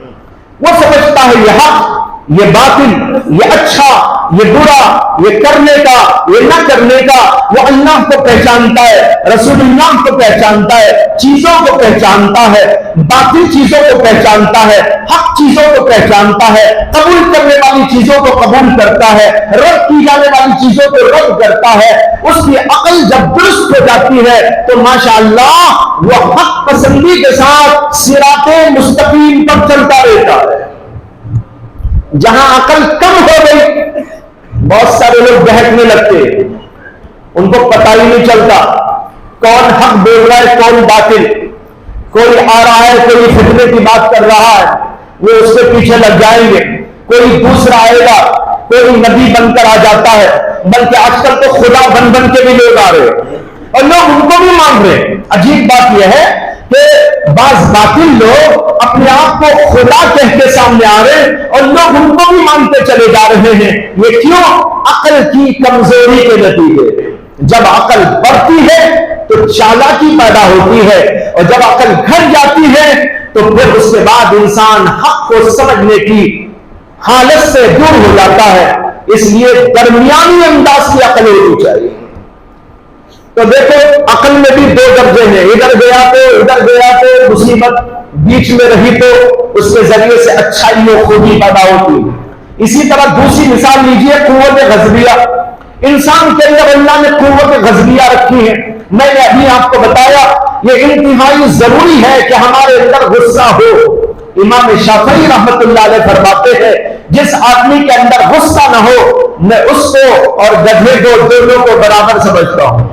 Speaker 1: وہ سمجھتا ہے یہ حق، یہ باطل، یہ اچھا، یہ برا، یہ کرنے کا، یہ نہ کرنے کا. وہ اللہ کو پہچانتا ہے، رسول اللہ کو پہچانتا ہے، چیزوں کو پہچانتا ہے، باطل چیزوں کو پہچانتا ہے، حق چیزوں کو پہچانتا ہے، قبول کرنے والی چیزوں کو قبول کرتا ہے، رد کی جانے والی چیزوں کو رد کرتا ہے. اس کی عقل جب درست ہو جاتی ہے تو ماشاءاللہ وہ حق پسندی کے ساتھ صراط مستقیم پر چلتا رہتا ہے۔ جہاں عقل کم ہو گئی بہت سارے لوگ بہکنے لگتے ہیں، ان کو پتہ ہی نہیں چلتا کون حق بول رہا ہے کون باطل۔ کوئی آ رہا ہے کوئی فتنے کی بات کر رہا ہے وہ اس کے پیچھے لگ جائیں گے، کوئی دوسرا آئے گا کوئی نبی بن کر آ جاتا ہے، بلکہ آج کل تو خدا بن کے بھی لوگ آ رہے ہیں اور لوگ ان کو بھی مان رہے ہیں۔ عجیب بات یہ ہے کہ بعض باطل لوگ اپنے آپ کو خدا کہہ کے سامنے آ رہے ہیں اور لوگ ان کو بھی مانتے چلے جا رہے ہیں۔ یہ کیوں؟ عقل کی کمزوری کے نتیجے۔ جب عقل بڑھتی ہے تو چالاکی پیدا ہوتی ہے اور جب عقل گھٹ جاتی ہے تو پھر اس کے بعد انسان حق کو سمجھنے کی حالت سے دور ہو جاتا ہے۔ اس لیے درمیانی انداز کی عقل ہونی چاہیے۔ تو دیکھو عقل میں بھی دو درجے ہیں، ادھر گیا تو مصیبت، بیچ میں رہی تو اس کے ذریعے سے اچھائی و خوبی پیدا ہوتی ہے۔ اسی طرح دوسری مثال لیجئے قوت غضبیہ۔ انسان کے اندر اللہ نے قوت غضبیہ رکھی ہے۔ میں نے ابھی آپ کو بتایا یہ انتہائی ضروری ہے کہ ہمارے اندر غصہ ہو۔ امام شافعی رحمت اللہ علیہ فرماتے ہیں جس آدمی کے اندر غصہ نہ ہو میں اس کو اور گدھے کو دونوں کو برابر سمجھتا ہوں۔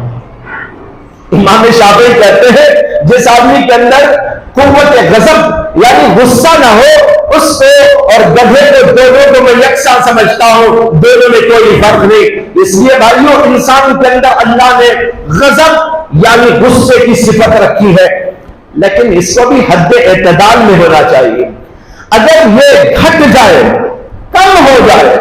Speaker 1: امام شافعی کہتے ہیں جس آدمی کے اندر قوت غضب یعنی غصہ نہ ہو اس کو اور گدھے کو دونوں کو میں یکساں سمجھتا ہوں، دونوں میں کوئی فرق نہیں۔ اس لیے بھائیوں انسان کے اندر اللہ نے غضب یعنی غصے کی صفت رکھی ہے، لیکن اس کو بھی حد اعتدال میں ہونا چاہیے۔ اگر یہ گھٹ جائے کم ہو جائے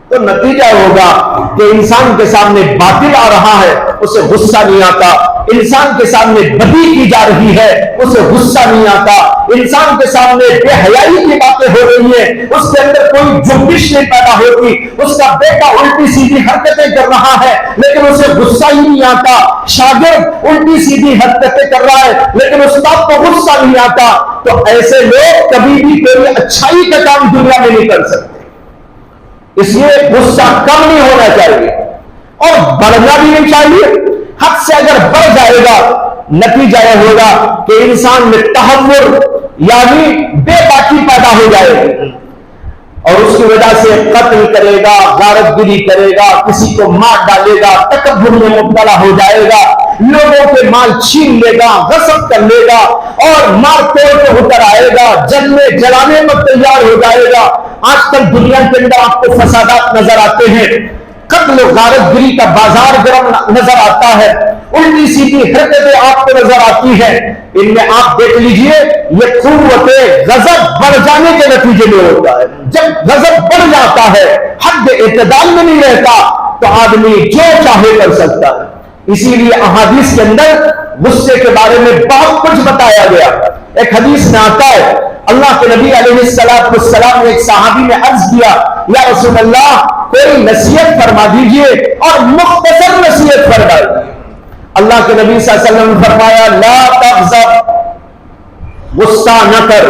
Speaker 1: تو نتیجہ ہوگا کہ انسان کے سامنے باطل آ رہا ہے اسے غصہ نہیں آتا، انسان کے سامنے بدی کی جا رہی ہے اسے غصہ نہیں آتا، انسان کے سامنے بے حیائی کی باتیں ہو رہی ہیں اس کے اندر کوئی جنبش نہیں پیدا ہوتی، اس کا بیٹا الٹی سیدھی حرکتیں کر رہا ہے لیکن اسے غصہ ہی نہیں آتا، شاگرد الٹی سیدھی حرکتیں کر رہا ہے لیکن استاد کو غصہ نہیں آتا، تو ایسے لوگ کبھی بھی کوئی اچھائی کا کام دنیا میں نہیں کر سکتے۔ اس لیے غصہ کم نہیں ہونا چاہیے اور بڑھنا بھی نہیں چاہیے۔ حد سے اگر بڑھ جائے گا نتیجہ یہ ہوگا کہ انسان میں تحور یعنی بے باکی پیدا ہو جائے گی اور اس کی وجہ سے قتل کرے گا، غارت گری کرے گا، کسی کو مار ڈالے گا، تکبر میں مبتلا ہو جائے گا، لوگوں کے مال چھین لے گا، غصب کر لے گا اور مار توڑ کے اتر آئے گا، جلنے جلانے پر تیار ہو جائے گا۔ آج کل دنیا کے اندر آپ کو فسادات نظر آتے ہیں، قتل و غارت گری کا بازار گرم نظر آتا ہے، الٹی سیدھی حرکتیں آپ کو نظر آتی ہیں۔ ان میں آپ دیکھ لیجئے یہ قوت غضب بڑھ جانے کے نتیجے میں ہوتا ہے۔ جب غضب بڑھ جاتا ہے حد اعتدال میں نہیں رہتا تو آدمی جو چاہے کر سکتا ہے۔ اسی لیے احادیث کے اندر غصے کے بارے میں بہت کچھ بتایا گیا۔ ایک حدیث میں آتا ہے اللہ کے نبی علیہ السلام نے ایک صحابی نے عرض کیا یا رسول اللہ کوئی نصیحت فرما دیجئے اور مختصر نصیحت فرمائیے۔ اللہ کے نبی صلی اللہ علیہ وسلم نے فرمایا لا تغضب، غصہ نہ کر۔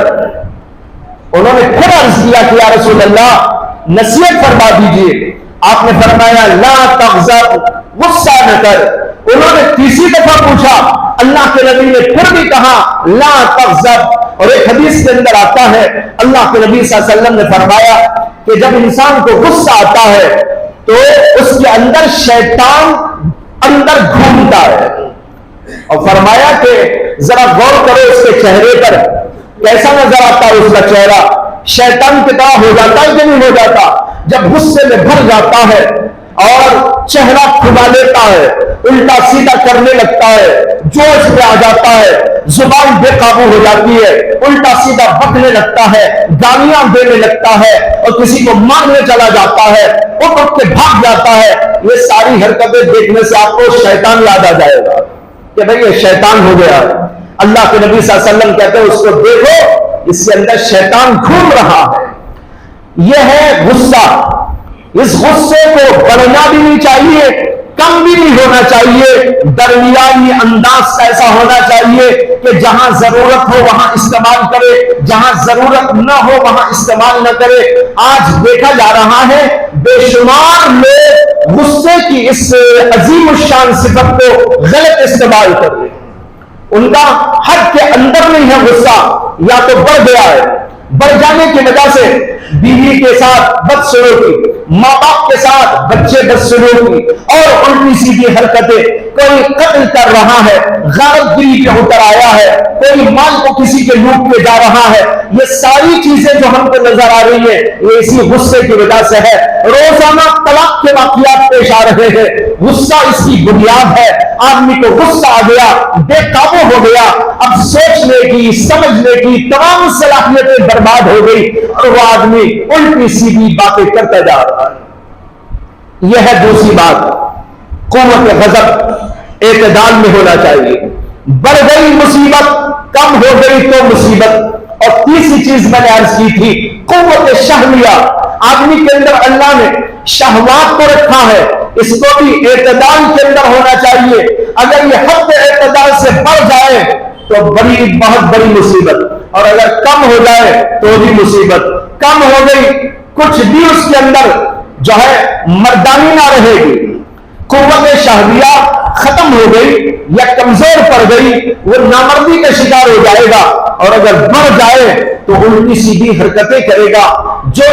Speaker 1: انہوں نے پھر عرض کیا کہ یا رسول اللہ نصیحت فرما دیجئے۔ آپ نے فرمایا لا تغضب، غصہ نہ کر۔ انہوں نے تیسری دفعہ پوچھا، اللہ کے نبی نے پھر بھی کہا لا تغضب۔ اور ایک حدیث کے اندر آتا ہے اللہ کے نبی صلی اللہ علیہ وسلم نے فرمایا کہ جب انسان کو غصہ آتا ہے تو اس کے اندر شیطان اندر گھومتا ہے، اور فرمایا کہ ذرا غور کرو اس کے چہرے پر کیسا نظر آتا ہے، اس کا چہرہ شیطان کی طرح ہو جاتا ہے کہ نہیں ہو جاتا؟ جب غصے میں بھر جاتا ہے اور چہرہ کھلا لیتا ہے، الٹا سیدھا کرنے لگتا ہے، جوش میں آ جاتا ہے، زبان بے قابو ہو جاتی ہے، الٹا سیدھا بکنے لگتا ہے، گالیاں دینے لگتا ہے اور کسی کو مارنے چلا جاتا ہے، اٹھ کے بھاگ جاتا ہے۔ یہ ساری حرکتیں دیکھنے سے آپ کو شیطان یاد آ جائے گا کہ بھئی یہ شیطان ہو گیا ہے۔ اللہ کے نبی صلی اللہ علیہ وسلم کہتے ہیں اس کو دیکھو اس کے اندر شیطان گھوم رہا ہے۔ یہ ہے غصہ۔ اس غصے کو بڑھنا بھی نہیں چاہیے، کم بھی نہیں ہونا چاہیے، درمیانی انداز ایسا ہونا چاہیے کہ جہاں ضرورت ہو وہاں استعمال کرے، جہاں ضرورت نہ ہو وہاں استعمال نہ کرے۔ آج دیکھا جا رہا ہے بے شمار لوگ غصے کی اس عظیم الشان صفت کو غلط استعمال کر رہے ہیں۔ ان کا حد کے اندر نہیں ہے غصہ، یا تو بڑھ گیا ہے، بڑھ جانے کی وجہ سے بیوی کے ساتھ بدسلوکی، ماں باپ کے ساتھ بچے بدسلوکی اور الٹی سیدھی حرکتیں، کوئی قتل کر رہا ہے، غارت گری پہ اتر آیا ہے، کوئی مال کو کسی کے لوٹ کے جا رہا ہے، یہ ساری چیزیں جو ہم کو نظر آ رہی ہیں یہ اسی غصے کی وجہ سے ہے۔ روزانہ طلاق کے واقعات پیش آ رہے ہیں، غصہ اس کی بنیاد ہے۔ آدمی کو غصہ آ گیا، بے قابو ہو گیا، اب سوچنے کی سمجھنے کی تمام صلاحیتیں برباد ہو گئی اور وہ آدمی الٹی سیدھی باتیں کرتا جا رہا ہے۔ یہ ہے دوسری بات، قوت غضب اعتدال میں ہونا چاہیے۔ بڑھ گئی مصیبت، کم ہو گئی تو مصیبت۔ اور تیسری چیز میں نے عرض کی تھی، قوت شہویہ، آدمی کے اندر اللہ نے شہوات کو رکھا ہے، اس کو بھی اعتدال کے اندر ہونا چاہیے۔ اگر یہ حد اعتدال سے بڑھ جائے تو بہت بڑی مصیبت، اور اگر کم ہو جائے تو بھی مصیبت۔ کم ہو گئی، کچھ بھی اس کے اندر جو ہے مردانی نہ رہے گی، قوت شہویہ ختم ہو گئی یا کمزور پڑ گئی، وہ نامردی کا شکار ہو جائے گا، اور اگر بڑھ جائے تو الٹی سیدھی حرکتیں کرے گا، جو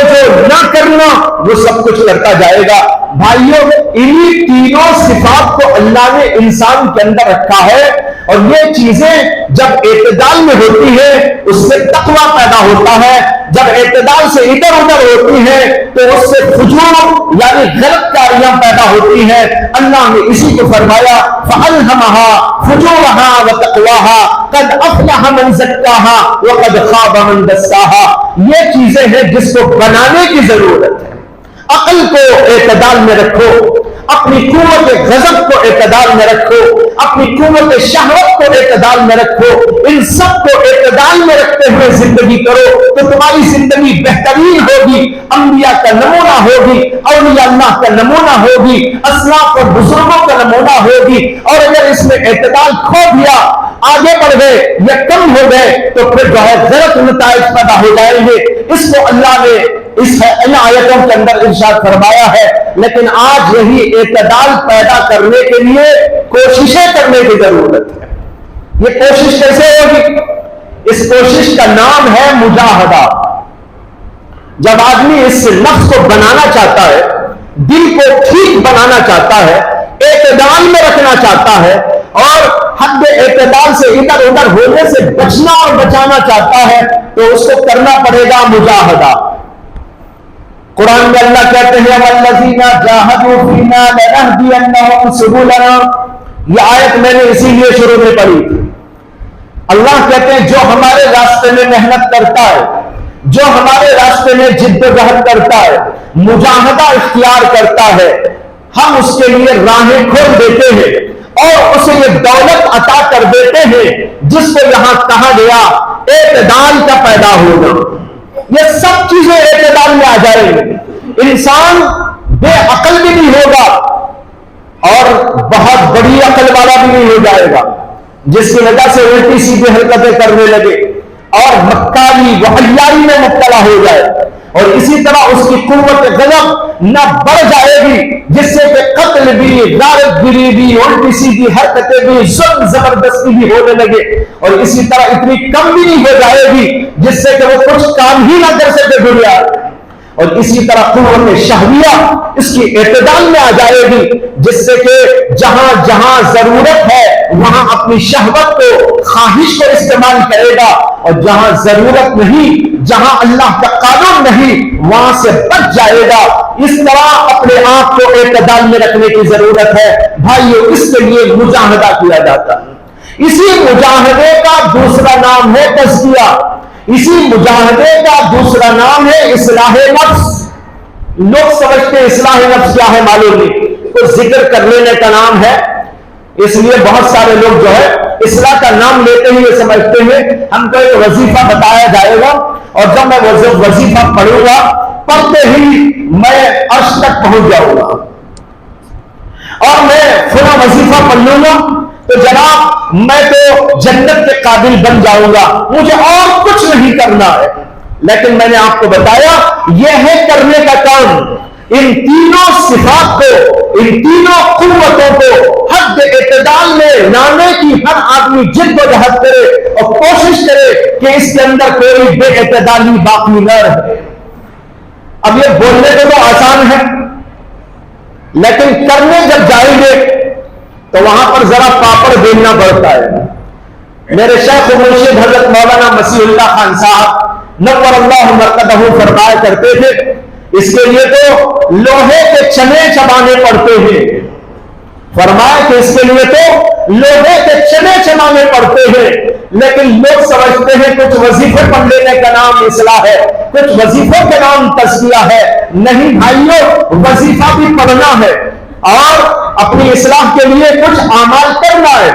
Speaker 1: نہ کرنا وہ سب کچھ کرتا جائے گا۔ بھائیوں، انہی تینوں صفات کو اللہ نے انسان کے اندر رکھا ہے، اور یہ چیزیں جب اعتدال میں ہوتی ہے اس سے تقویٰ پیدا ہوتا ہے، جب اعتدال سے ادھر ادھر ہوتی ہے تو اس سے فجور یعنی غلط کاریاں پیدا ہوتی ہیں۔ اللہ نے اسی کو فرمایا فَأَلْهَمَهَا فُجُورَهَا وَتَقْوَاهَا قَدْ أَفْلَحَ مَنْ زَكَّاهَا وَقَدْ خَابَ مَنْ دَسَّاهَا۔ یہ چیزیں ہیں جس کو بنانے کی ضرورت ہے۔ عقل کو اعتدال میں رکھو، اپنی قوت غضب کو اعتدال میں رکھو، اپنی قوت شہوت کو اعتدال میں رکھو، ان سب کو اعتدال میں رکھتے ہوئے زندگی کرو تو تمہاری زندگی بہترین ہوگی، انبیاء کا نمونہ ہوگی، اولیاء اللہ کا نمونہ ہوگی، اسلاف اور بزرگوں کا نمونہ ہوگی۔ اور اگر اس میں اعتدال کھو دیا، آگے بڑھ گئے یا کم ہو گئے تو پھر بہت غلط نتائج پیدا ہو جائیں گے۔ اس کو اللہ نے ان آیتوں کے اندر ارشاد فرمایا ہے، لیکن آج یہی اعتدال پیدا کرنے کے لیے کوششیں کرنے کی ضرورت ہے۔ یہ کوشش کیسے ہوگی؟ اس کوشش کا نام ہے مجاہدہ۔ جب آدمی اس نفس کو بنانا چاہتا ہے، دل کو ٹھیک بنانا چاہتا ہے، اعتدال میں رکھنا چاہتا ہے، اور حد اعتدال سے ادھر ادھر ہونے سے بچنا اور بچانا چاہتا ہے تو اس کو کرنا پڑے گا مجاہدہ۔ قرآن میں اللہ کہتے ہیں وَالَّذِينَ جَاهَدُوا فِينَا لَنَهْدِيَنَّهُمْ سُبُلَنَا۔ یہ آیت میں نے اسی لیے شروع میں پڑھی تھی۔ اللہ کہتے ہیں جو ہمارے راستے میں محنت کرتا ہے، جو ہمارے راستے میں جد و جہد کرتا ہے، مجاہدہ اختیار کرتا ہے، ہم اس کے لیے راہیں کھول دیتے ہیں اور اسے یہ دولت عطا کر دیتے ہیں جس کو یہاں کہا گیا اعتدال کا پیدا ہونا۔ یہ سب چیزیں اعتدال میں آ جائیں گی۔ انسان بے عقل بھی نہیں ہوگا اور بہت بڑی عقل والا بھی نہیں ہو جائے گا، جس کی وجہ سے الٹی سیدھی حرکتیں کرنے لگے اور مکاری و عیاری میں مبتلا ہو جائے، اور اسی طرح اس کی قوت غضب نہ بڑھ جائے گی جس سے کہ قتل بھی، غارت گری بھی، الٹی سیدھی حرکتیں بھی، ظلم زبردستی بھی ہونے لگے، اور اسی طرح اتنی کم بھی نہیں ہو جائے گی جس سے کہ وہ کچھ کام ہی نہ کر سکے دنیا۔ اور اسی طرح قوت شہویہ اس کی اعتدال میں آ جائے گی جس سے کہ جہاں جہاں ضرورت ہے وہاں اپنی شہوت کو، خواہش کو استعمال کرے گا، اور جہاں ضرورت نہیں، جہاں اللہ کا قانون نہیں، وہاں سے بچ جائے گا۔ اس طرح اپنے آپ کو اعتدال میں رکھنے کی ضرورت ہے بھائیو۔ اس کے لیے مجاہدہ کیا جاتا ہے۔ اسی مجاہدے کا دوسرا نام ہے تزکیہ، اسی مجاہدے کا دوسرا نام ہے اصلاح نفس۔ لوگ سمجھتے ہیں اصلاح نفس کیا ہے معلوم نہیں، کچھ ذکر کر لینے کا نام ہے، اس لیے بہت سارے لوگ جو ہے اصلاح کا نام لیتے ہی یہ سمجھتے ہیں ہم کو ایک وظیفہ بتایا جائے گا، اور جب میں وظیفہ پڑھوں گا پڑھتے ہی میں عرش تک پہنچ جاؤں گا، اور میں فلاں وظیفہ پڑھ لوں گا تو جناب میں تو جنت کے قابل بن جاؤں گا، مجھے اور کچھ نہیں کرنا ہے۔ لیکن میں نے آپ کو بتایا یہ ہے کرنے کا کام، ان تینوں صفات کو، ان تینوں قوتوں کو حد اعتدال میں لانے کی ہر آدمی جد و جہد کرے اور کوشش کرے کہ اس کے اندر کوئی بے اعتدالی باقی نہ رہے۔ اب یہ بولنے کو تو آسان ہے، لیکن کرنے جب جائیں گے تو وہاں پر ذرا پاپڑ بیلنا پڑتا ہے۔ میرے شیخ و مرشد حضرت مولانا مسیح اللہ خان صاحب نور اللہ مرقدہ فرمایا کرتے تھے، اس کے لیے تو لوہے کے چنے چبانے پڑتے ہیں۔ فرمایا کہ اس کے لیے تو لوہے کے چنے چبانے پڑتے ہیں، لیکن لوگ سمجھتے ہیں کچھ وظیفے پڑھ لینے کا نام اصلاح ہے، کچھ وظیفوں کا نام تزکیہ ہے۔ نہیں بھائیو، وظیفہ بھی پڑھنا ہے اور اپنی اصلاح کے لیے کچھ اعمال کرنا ہے،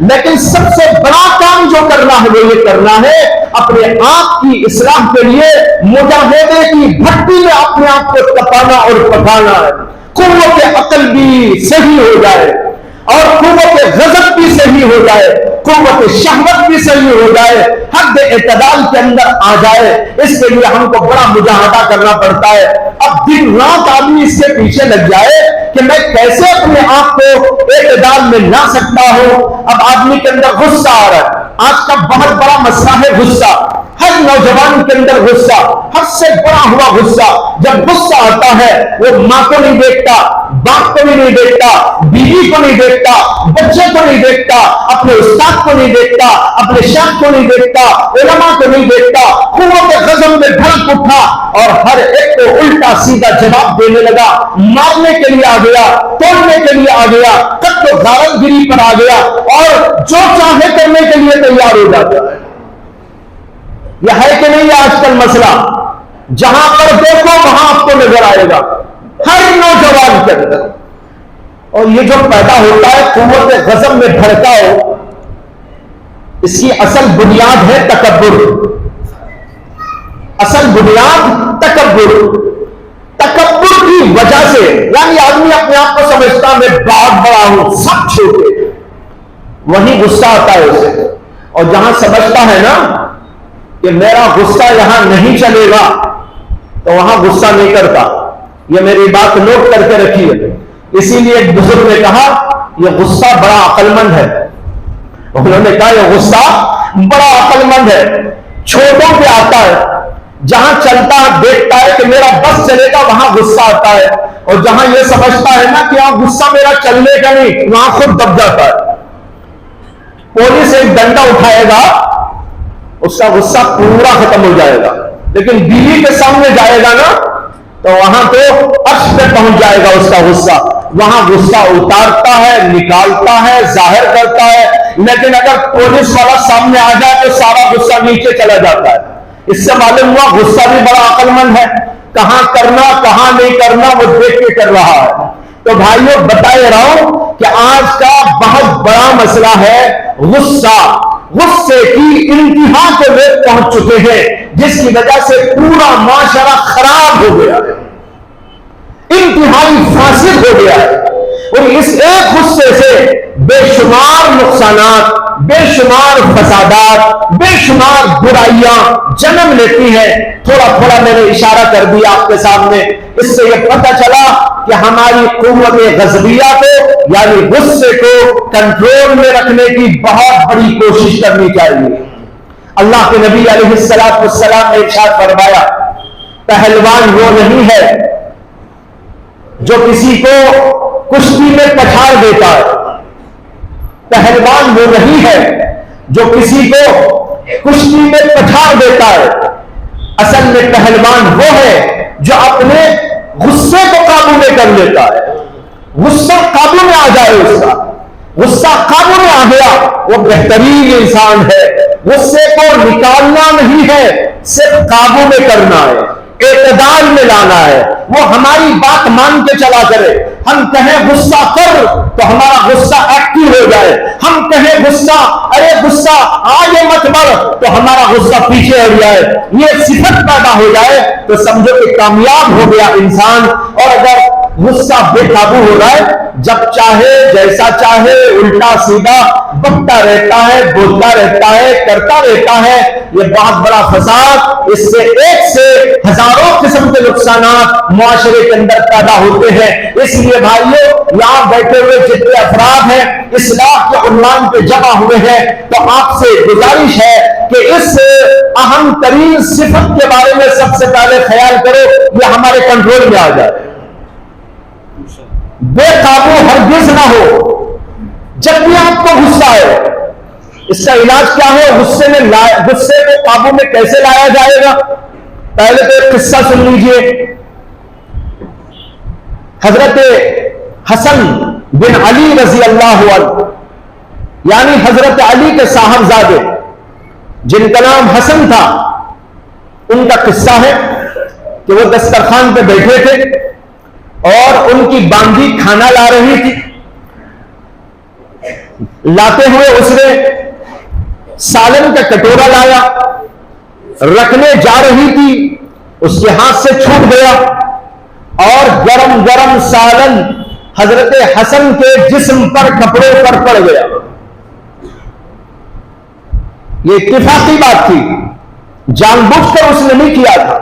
Speaker 1: لیکن سب سے بڑا کام جو کرنا ہے وہ یہ کرنا ہے اپنے آپ کی اصلاح کے لیے مجاہدے کی بھٹی میں اپنے آپ کو تپانا اور پکانا ہے۔ قوت عقل بھی صحیح ہو جائے اور قوت غضب بھی صحیح ہو جائے، قوت شہوت بھی صحیح ہو جائے، حد اعتدال کے اندر آ جائے، اس کے لیے ہم کو بڑا مجاہدہ کرنا پڑتا ہے۔ اب دن رات آدمی اس کے پیچھے لگ جائے کہ میں کیسے اپنے آپ کو اعتدال میں لا سکتا ہوں۔ اب آدمی کے اندر غصہ آ رہا ہے، آج کا بہت بڑا مسئلہ ہے غصہ، ہر نوجوان کے اندر غصہ، حد سے بڑا ہوا غصہ۔ جب غصہ آتا ہے وہ ماں کو نہیں دیکھتا، باپ کو بھی نہیں دیکھتا، بیوی کو نہیں دیکھتا، بچے کو نہیں دیکھتا، اپنے استاد کو نہیں دیکھتا، اپنے شیخ کو نہیں دیکھتا، علماء کو نہیں دیکھتا، قوت غضب میں بھڑک اٹھا اور ہر ایک کو الٹا سیدھا جواب دینے لگا، مارنے کے لیے آ گیا، توڑنے کے لیے آ گیا، قتل و غارت گری پر آ گیا اور جو چاہے کرنے کے لیے تیار ہو جاتا ہے۔ یہ ہے کہ نہیں آج کل مسئلہ؟ جہاں پر دیکھو وہاں آپ کو نظر آئے گا ہر نوجوان کے اندر۔ اور یہ جو پیدا ہوتا ہے قوت غضب میں بھڑکا ہو، اس کی اصل بنیاد ہے تکبر۔ اصل بنیاد تکبر۔ تکبر کی وجہ سے یعنی آدمی اپنے آپ کو سمجھتا میں بہت بڑا ہوں، سب چھوٹے، وہی غصہ آتا ہے اسے۔ اور جہاں سمجھتا ہے نا کہ میرا غصہ یہاں نہیں چلے گا تو وہاں غصہ نہیں کرتا۔ یہ میری بات نوٹ کر کے رکھیے۔ اسی لیے ایک بزرگ نے کہا یہ غصہ بڑا عقل مند ہے۔ انہوں نے کہا یہ غصہ بڑا عقل مند ہے، چھوٹوں پہ آتا ہے، جہاں چلتا ہے دیکھتا ہے کہ میرا بس چلے گا وہاں غصہ آتا ہے، اور جہاں یہ سمجھتا ہے نا کہ یہاں غصہ میرا چلنے کا نہیں وہاں خود دب جاتا ہے۔ پولیس ایک ڈنڈا اٹھائے گا اس کا غصہ پورا ختم ہو جائے گا، لیکن بیوی کے سامنے جائے گا نا تو وہاں تو عرش پہ پہنچ جائے گا اس کا غصہ، وہاں غصہ اتارتا ہے، نکالتا ہے، ظاہر کرتا ہے۔ لیکن اگر پولیس والا سامنے آ جائے تو سارا غصہ نیچے چلا جاتا ہے۔ اس سے معلوم ہوا غصہ بھی بڑا عقل مند ہے، کہاں کرنا کہاں نہیں کرنا وہ دیکھ کے کر رہا ہے۔ تو بھائیوں بتائے رہا ہوں کہ آج کا بہت بڑا مسئلہ ہے غصہ۔ غصے کی انتہا کو لوگ پہنچ چکے ہیں، جس کی وجہ سے پورا معاشرہ خراب ہو گیا ہے، انتہائی فاسد ہو گیا ہے۔ اور اس ایک غصے سے بے شمار نقصانات، بے شمار فسادات، بے شمار برائیاں جنم لیتی ہیں۔ تھوڑا تھوڑا میں نے اشارہ کر دیا آپ کے سامنے، اس سے یہ پتہ چلا کہ ہماری قوت غضبیہ کو یعنی غصے کو کنٹرول میں رکھنے کی بہت بڑی کوشش کرنی چاہیے۔ اللہ کے نبی علیہ السلام نے ارشاد فرمایا پہلوان وہ نہیں ہے جو کسی کو کشتی میں پچھاڑ دیتا ہے، پہلوان وہ نہیں ہے جو کسی کو کشتی میں پچھاڑ دیتا ہے، اصل میں پہلوان وہ ہے جو اپنے غصے کو قابو میں کر لیتا ہے۔ غصہ قابو میں آ جائے، اس کا غصہ قابو میں آ گیا وہ بہترین انسان ہے۔ غصے کو نکالنا نہیں ہے، صرف قابو میں کرنا ہے، اعتدال میں لانا ہے۔ وہ ہماری بات مان کے چلا کرے، ہم کہیں غصہ کر تو ہمارا غصہ ایکٹیو ہو جائے، ہم کہیں غصہ ارے غصہ آگے مت بڑھ تو ہمارا غصہ پیچھے ہٹ جائے، یہ صفت پیدا ہو جائے تو سمجھو کہ کامیاب ہو گیا انسان۔ اور اگر غصہ بے قابو ہو رہا ہے، جب چاہے جیسا چاہے الٹا سیدھا بکتا رہتا ہے، بولتا رہتا ہے، کرتا رہتا ہے۔ یہ بہت بڑا فساد، اس سے ایک سے ہزاروں قسم کے نقصانات معاشرے کے اندر پیدا ہوتے ہیں۔ اس لیے بھائیو، یہاں بیٹھے ہوئے جتنے افراد ہیں اصلاح کے عنوان پہ جمع ہوئے ہیں، تو آپ سے گزارش ہے کہ اس اہم ترین صفت کے بارے میں سب سے پہلے خیال کرو، یہ ہمارے کنٹرول میں آ جائے، بے قابو ہرگز نہ ہو۔ جب بھی آپ کو غصہ آئے، اس کا علاج کیا ہے؟ غصے کو قابو میں کیسے لایا جائے گا؟ پہلے تو ایک قصہ سن لیجئے۔ حضرت حسن بن علی رضی اللہ عنہ، یعنی حضرت علی کے صاحبزادے جن کا نام حسن تھا، ان کا قصہ ہے کہ وہ دسترخوان پہ بیٹھے تھے اور ان کی باندھی کھانا لا رہی تھی۔ لاتے ہوئے اس نے سالن کا کٹورا لایا، رکھنے جا رہی تھی، اس کے ہاتھ سے چھوٹ گیا اور گرم گرم سالن حضرت حسن کے جسم پر، کپڑے پر پڑ گیا۔ یہ اتفاقی بات تھی، جان بوجھ کر اس نے نہیں کیا تھا۔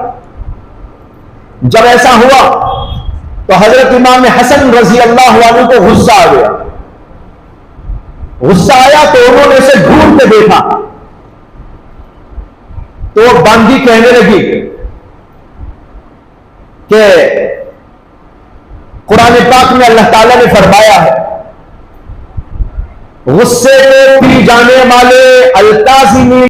Speaker 1: جب ایسا ہوا تو حضرت امام حسن رضی اللہ عنہ کو غصہ آ گیا۔ غصہ آیا تو انہوں نے اسے گھور کے دیکھا تو وہ باندھی کہنے لگی کہ قرآن پاک میں اللہ تعالیٰ نے فرمایا ہے، غصے کو پی جانے والے الکاظمین